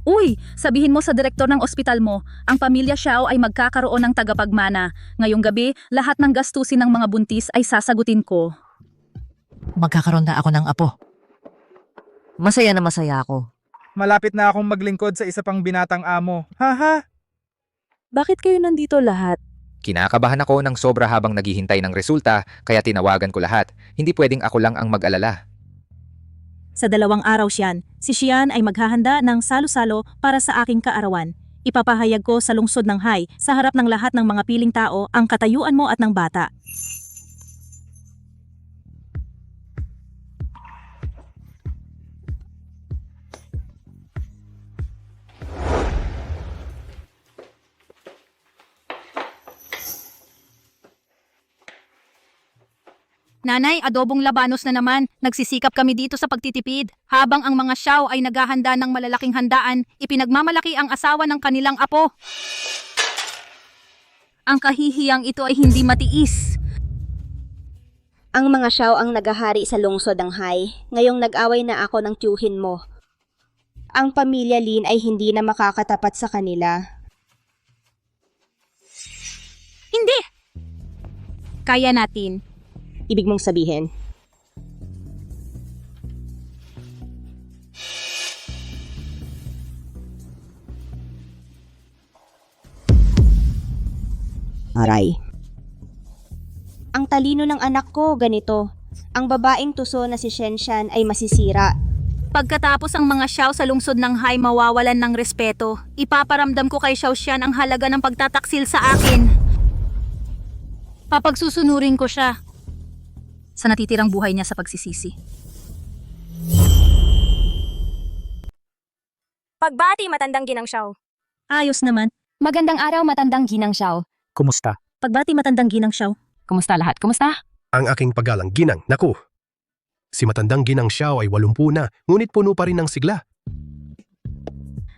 Uy, sabihin mo sa direktor ng ospital mo, ang pamilya Xiao ay magkakaroon ng tagapagmana. Ngayong gabi, lahat ng gastusin ng mga buntis ay sasagutin ko. Magkakaroon na ako ng apo. Masaya na masaya ako. Malapit na akong maglingkod sa isa pang binatang amo. Haha! Bakit kayo nandito lahat? Kinakabahan ako ng sobra habang naghihintay ng resulta, kaya tinawagan ko lahat. Hindi pwedeng ako lang ang mag-alala. Sa 2 araw Xian, si Xian ay maghahanda ng salo-salo para sa aking kaarawan. Ipapahayag ko sa lungsod ng Hai, sa harap ng lahat ng mga piling tao, ang katayuan mo at ng bata. Nanay, adobong labanos na naman. Nagsisikap kami dito sa pagtitipid. Habang ang mga Xiao ay naghahanda ng malalaking handaan, ipinagmamalaki ang asawa ng kanilang apo. Ang kahihiyang ito ay hindi matiis. Ang mga Xiao ang nagahari sa lungsod ng Hai. Ngayong nag-away na ako ng tiyuhin mo. Ang pamilya Lin ay hindi na makakatapat sa kanila. Hindi! Kaya natin. Ibig mong sabihin? Aray. Ang talino ng anak ko, ganito. Ang babaeng tuso na si Shen Xian ay masisira. Pagkatapos ang mga Xiao sa lungsod ng Hai mawawalan ng respeto, ipaparamdam ko kay Xiao Xian ang halaga ng pagtataksil sa akin. Papagsusunurin ko siya sa natitirang buhay niya sa pagsisisi. Pagbati matandang ginang Xiao. Ayos naman. Magandang araw, matandang ginang Xiao. Kumusta? Pagbati matandang ginang Xiao. Kumusta lahat? Kumusta? Ang aking pagalang ginang, naku. Si matandang ginang Xiao ay 80 na, ngunit puno pa rin ng sigla.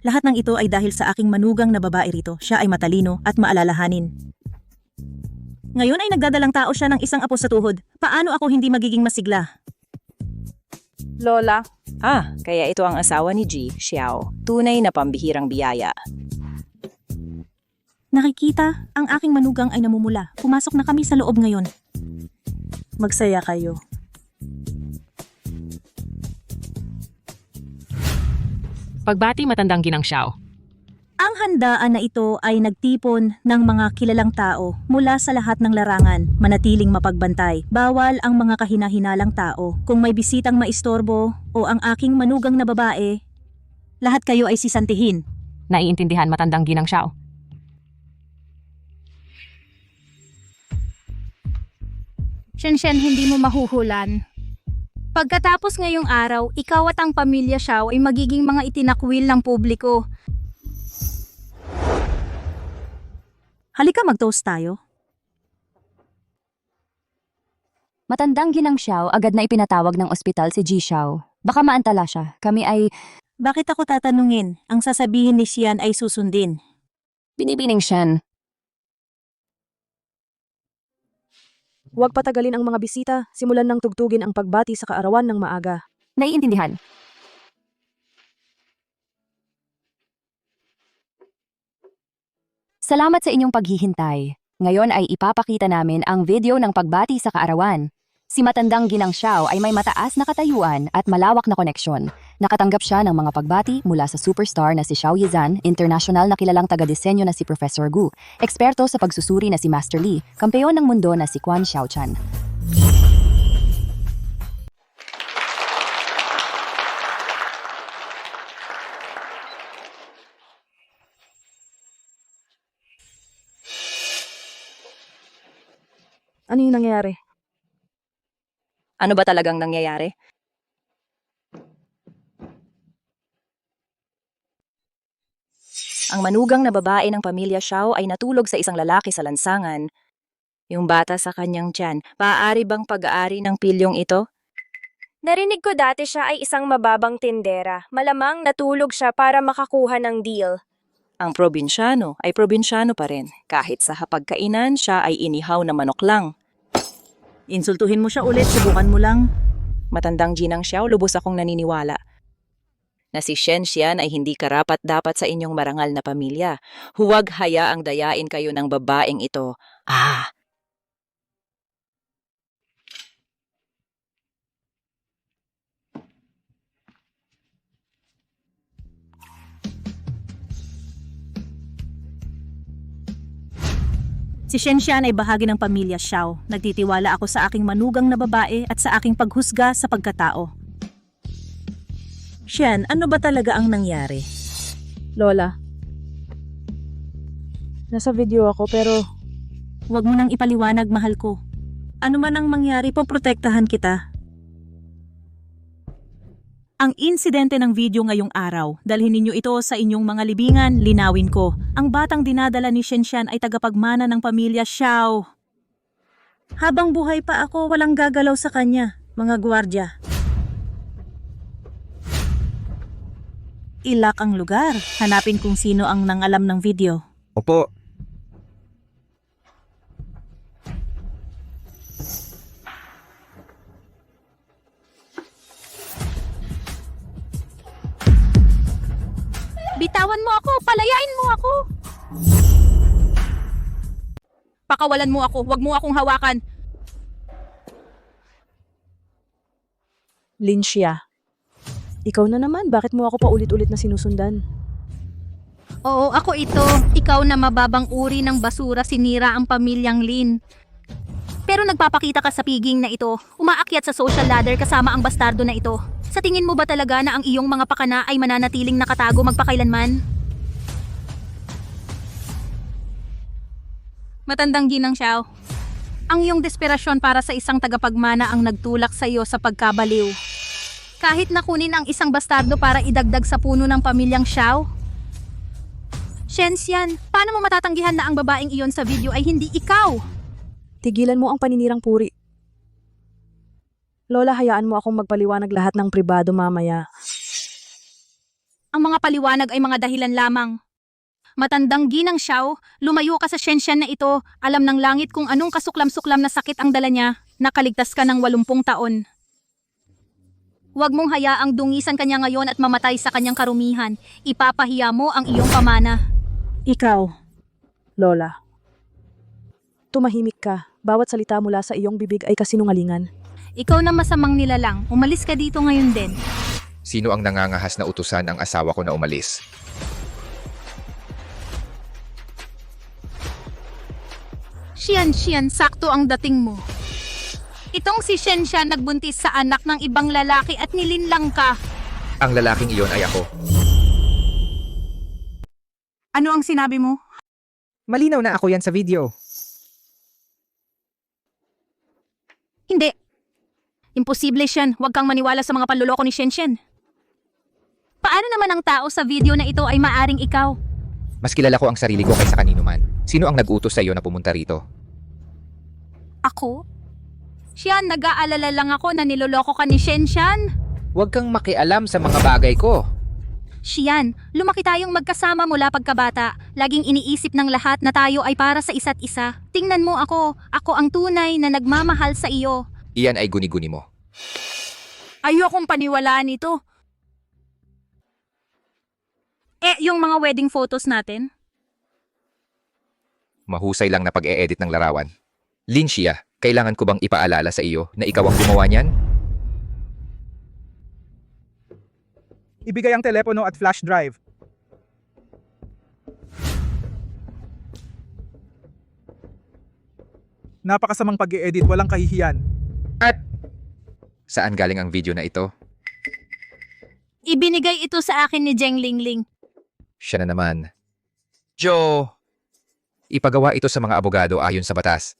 Lahat ng ito ay dahil sa aking manugang na babae rito. Siya ay matalino at maalalahanin. Ngayon ay nagdadalang tao siya ng isang apo sa tuhod. Paano ako hindi magiging masigla? Lola. Kaya ito ang asawa ni Ji, Xiao. Tunay na pambihirang biyaya. Nakikita, ang aking manugang ay namumula. Pumasok na kami sa loob ngayon. Magsaya kayo. Pagbati, matandang ginang Xiao. Ang handaan na ito ay nagtipon ng mga kilalang tao mula sa lahat ng larangan, manatiling mapagbantay. Bawal ang mga kahina-hinalang tao. Kung may bisitang maistorbo o ang aking manugang na babae, lahat kayo ay sisantihin. Naiintindihan, matandang ginang Xiao. Shenshen, hindi mo mahuhulan. Pagkatapos ngayong araw, ikaw at ang pamilya Xiao ay magiging mga itinakwil ng publiko. Halika mag-toast tayo. Matandang ginang Xiao, agad na ipinatawag ng ospital si Ji Xiao. Baka maantala siya. Kami ay... Bakit ako tatanungin? Ang sasabihin ni Xian ay susundin. Binibining Shen. Huwag patagalin ang mga bisita, simulan ng tugtugin ang pagbati sa kaarawan ng maaga. Naiintindihan. Salamat sa inyong paghihintay. Ngayon ay ipapakita namin ang video ng pagbati sa kaarawan. Si matandang ginang Xiao ay may mataas na katayuan at malawak na koneksyon. Nakatanggap siya ng mga pagbati mula sa superstar na si Xiao Yizhan, international na kilalang taga-disenyo na si Professor Gu, eksperto sa pagsusuri na si Master Li, kampeon ng mundo na si Quan Xiaochan. Ano yung nangyayari? Ano ba talagang nangyayari? Ang manugang na babae ng pamilya Xiao ay natulog sa isang lalaki sa lansangan. Yung bata sa kanyang tiyan, maaari bang pag-aari ng pilyong ito? Narinig ko dati siya ay isang mababang tindera. Malamang natulog siya para makakuha ng deal. Ang probinsyano ay probinsyano pa rin. Kahit sa hapagkainan, siya ay inihaw na manok lang. Insultuhin mo siya ulit, subukan mo lang. Matandang ginang Xiao, lubos akong naniniwala na si Shen Xian ay hindi karapat-dapat sa inyong marangal na pamilya. Huwag hayaang dayain kayo ng babaeng ito. Si Shen Xian ay bahagi ng pamilya Xiao. Nagtitiwala ako sa aking manugang na babae at sa aking paghusga sa pagkatao. Xian, ano ba talaga ang nangyari? Lola. Nasa video ako pero... Huwag mo nang ipaliwanag, mahal ko. Ano man ang mangyari, poprotektahan kita. Ang insidente ng video ngayong araw, dalhin ninyo ito sa inyong mga libingan, linawin ko. Ang batang dinadala ni Shen Xian ay tagapagmana ng pamilya Xiao. Habang buhay pa ako, walang gagalaw sa kanya, mga gwardya. Ilak ang lugar. Hanapin kung sino ang nangalam ng video. Opo. Bitawan mo ako! Palayain mo ako! Pakawalan mo ako! Huwag mo akong hawakan! Lin Xia. Ikaw na naman, bakit mo ako paulit-ulit na sinusundan? Oo, ako ito. Ikaw na mababang uri ng basura sinira ang pamilyang Lin. Pero nagpapakita ka sa piging na ito. Umaakyat sa social ladder kasama ang bastardo na ito. Sa tingin mo ba talaga na ang iyong mga pakana ay mananatiling nakatago magpakailanman? Matandang ginang Xiao. Ang iyong desperasyon para sa isang tagapagmana ang nagtulak sa iyo sa pagkabaliw. Kahit nakunin ang isang bastardo para idagdag sa puno ng pamilyang Xiao? Shenxian, paano mo matatanggihan na ang babaeng iyon sa video ay hindi ikaw? Tigilan mo ang paninirang puri. Lola, hayaan mo akong magpaliwanag lahat ng pribado mamaya. Ang mga paliwanag ay mga dahilan lamang. Matandang ginang Xiao, lumayo ka sa Shenxian na ito. Alam ng langit kung anong kasuklam-suklam na sakit ang dala niya. Nakaligtas ka ng 80 taon. Huwag mong hayaang dungisan kanya ngayon at mamatay sa kanyang karumihan. Ipapahiya mo ang iyong pamana. Ikaw, Lola. Tumahimik ka. Bawat salita mula sa iyong bibig ay kasinungalingan. Ikaw na masamang nilalang. Umalis ka dito ngayon din. Sino ang nangangahas na utusan ang asawa ko na umalis? Xian, sakto ang dating mo. Itong si Shenxian nagbuntis sa anak ng ibang lalaki at nilinlang ka. Ang lalaking iyon ay ako. Ano ang sinabi mo? Malinaw na ako yan sa video. Hindi. Imposible, Shen. Huwag kang maniwala sa mga panluloko ni Shenxian. Paano naman ang tao sa video na ito ay maaring ikaw? Mas kilala ko ang sarili ko kaysa kanino man. Sino ang nag-utos sa iyo na pumunta rito? Ako? Xian, nag-aalala lang ako na niloloko ka ni Shenxian. Huwag kang makialam sa mga bagay ko. Xian, lumaki tayong magkasama mula pagkabata. Laging iniisip ng lahat na tayo ay para sa isa't isa. Tingnan mo ako. Ako ang tunay na nagmamahal sa iyo. Iyan ay guni-guni mo. Ayokong paniwalaan ito. Yung mga wedding photos natin? Mahusay lang na pag-e-edit ng larawan. Lin Xia, kailangan ko bang ipaalala sa iyo na ikaw ang gumawa niyan? Ibigay ang telepono at flash drive. Napakasamang pag-i-edit, walang kahihiyan. Saan galing ang video na ito? Ibinigay ito sa akin ni Zheng Lingling. Siya na naman. Joe! Ipagawa ito sa mga abogado ayon sa batas.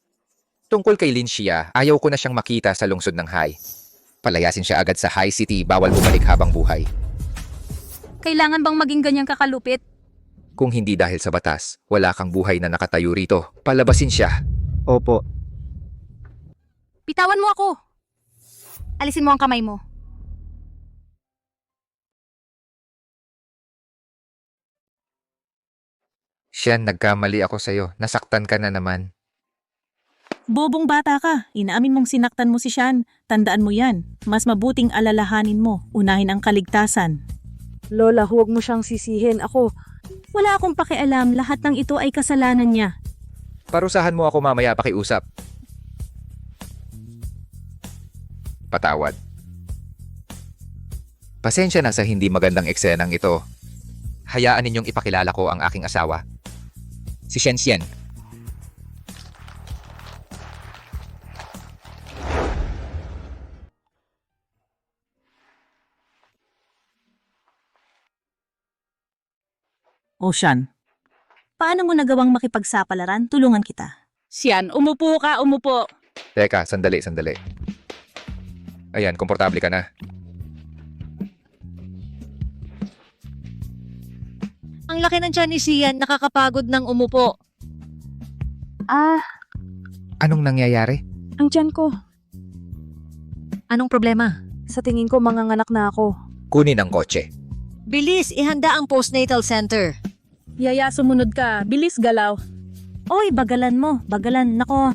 Tungkol kay Lin Xia, ayaw ko na siyang makita sa lungsod ng Hai. Palayasin siya agad sa Hai City, bawal bumalik habang buhay. Kailangan bang maging ganyang kakalupit? Kung hindi dahil sa batas, wala kang buhay na nakatayo rito. Palabasin siya. Opo. Bitawan mo ako. Alisin mo ang kamay mo. Siyan, nagkamali ako sa'yo. Nasaktan ka na naman. Bobong bata ka. Inaamin mong sinaktan mo si Shan. Tandaan mo yan. Mas mabuting alalahanin mo. Unahin ang kaligtasan. Lola, huwag mo siyang sisihin. Ako, Wala akong pakialam. Lahat ng ito ay kasalanan niya. Parusahan mo ako mamaya pakiusap. Patawad. Pasensya na sa hindi magandang eksenang ito. Hayaan ninyong ipakilala ko ang aking asawa. Si Shenxian. O Shan, Paano mo nagawang makipagsapalaran? Tulungan kita. Sian, umupo ka, umupo. Teka, sandali. Ayan, komportable ka na. Ang laki ng tiyan ni Sian, nakakapagod ng umupo. Anong nangyayari? ang tiyan ko. Anong problema? Sa tingin ko, manganganak na ako. Kunin ang kotse. Bilis, ihanda ang postnatal center. Yaya, sumunod ka. Bilis, galaw. Oy, bagalan mo. Bagalan. Nako.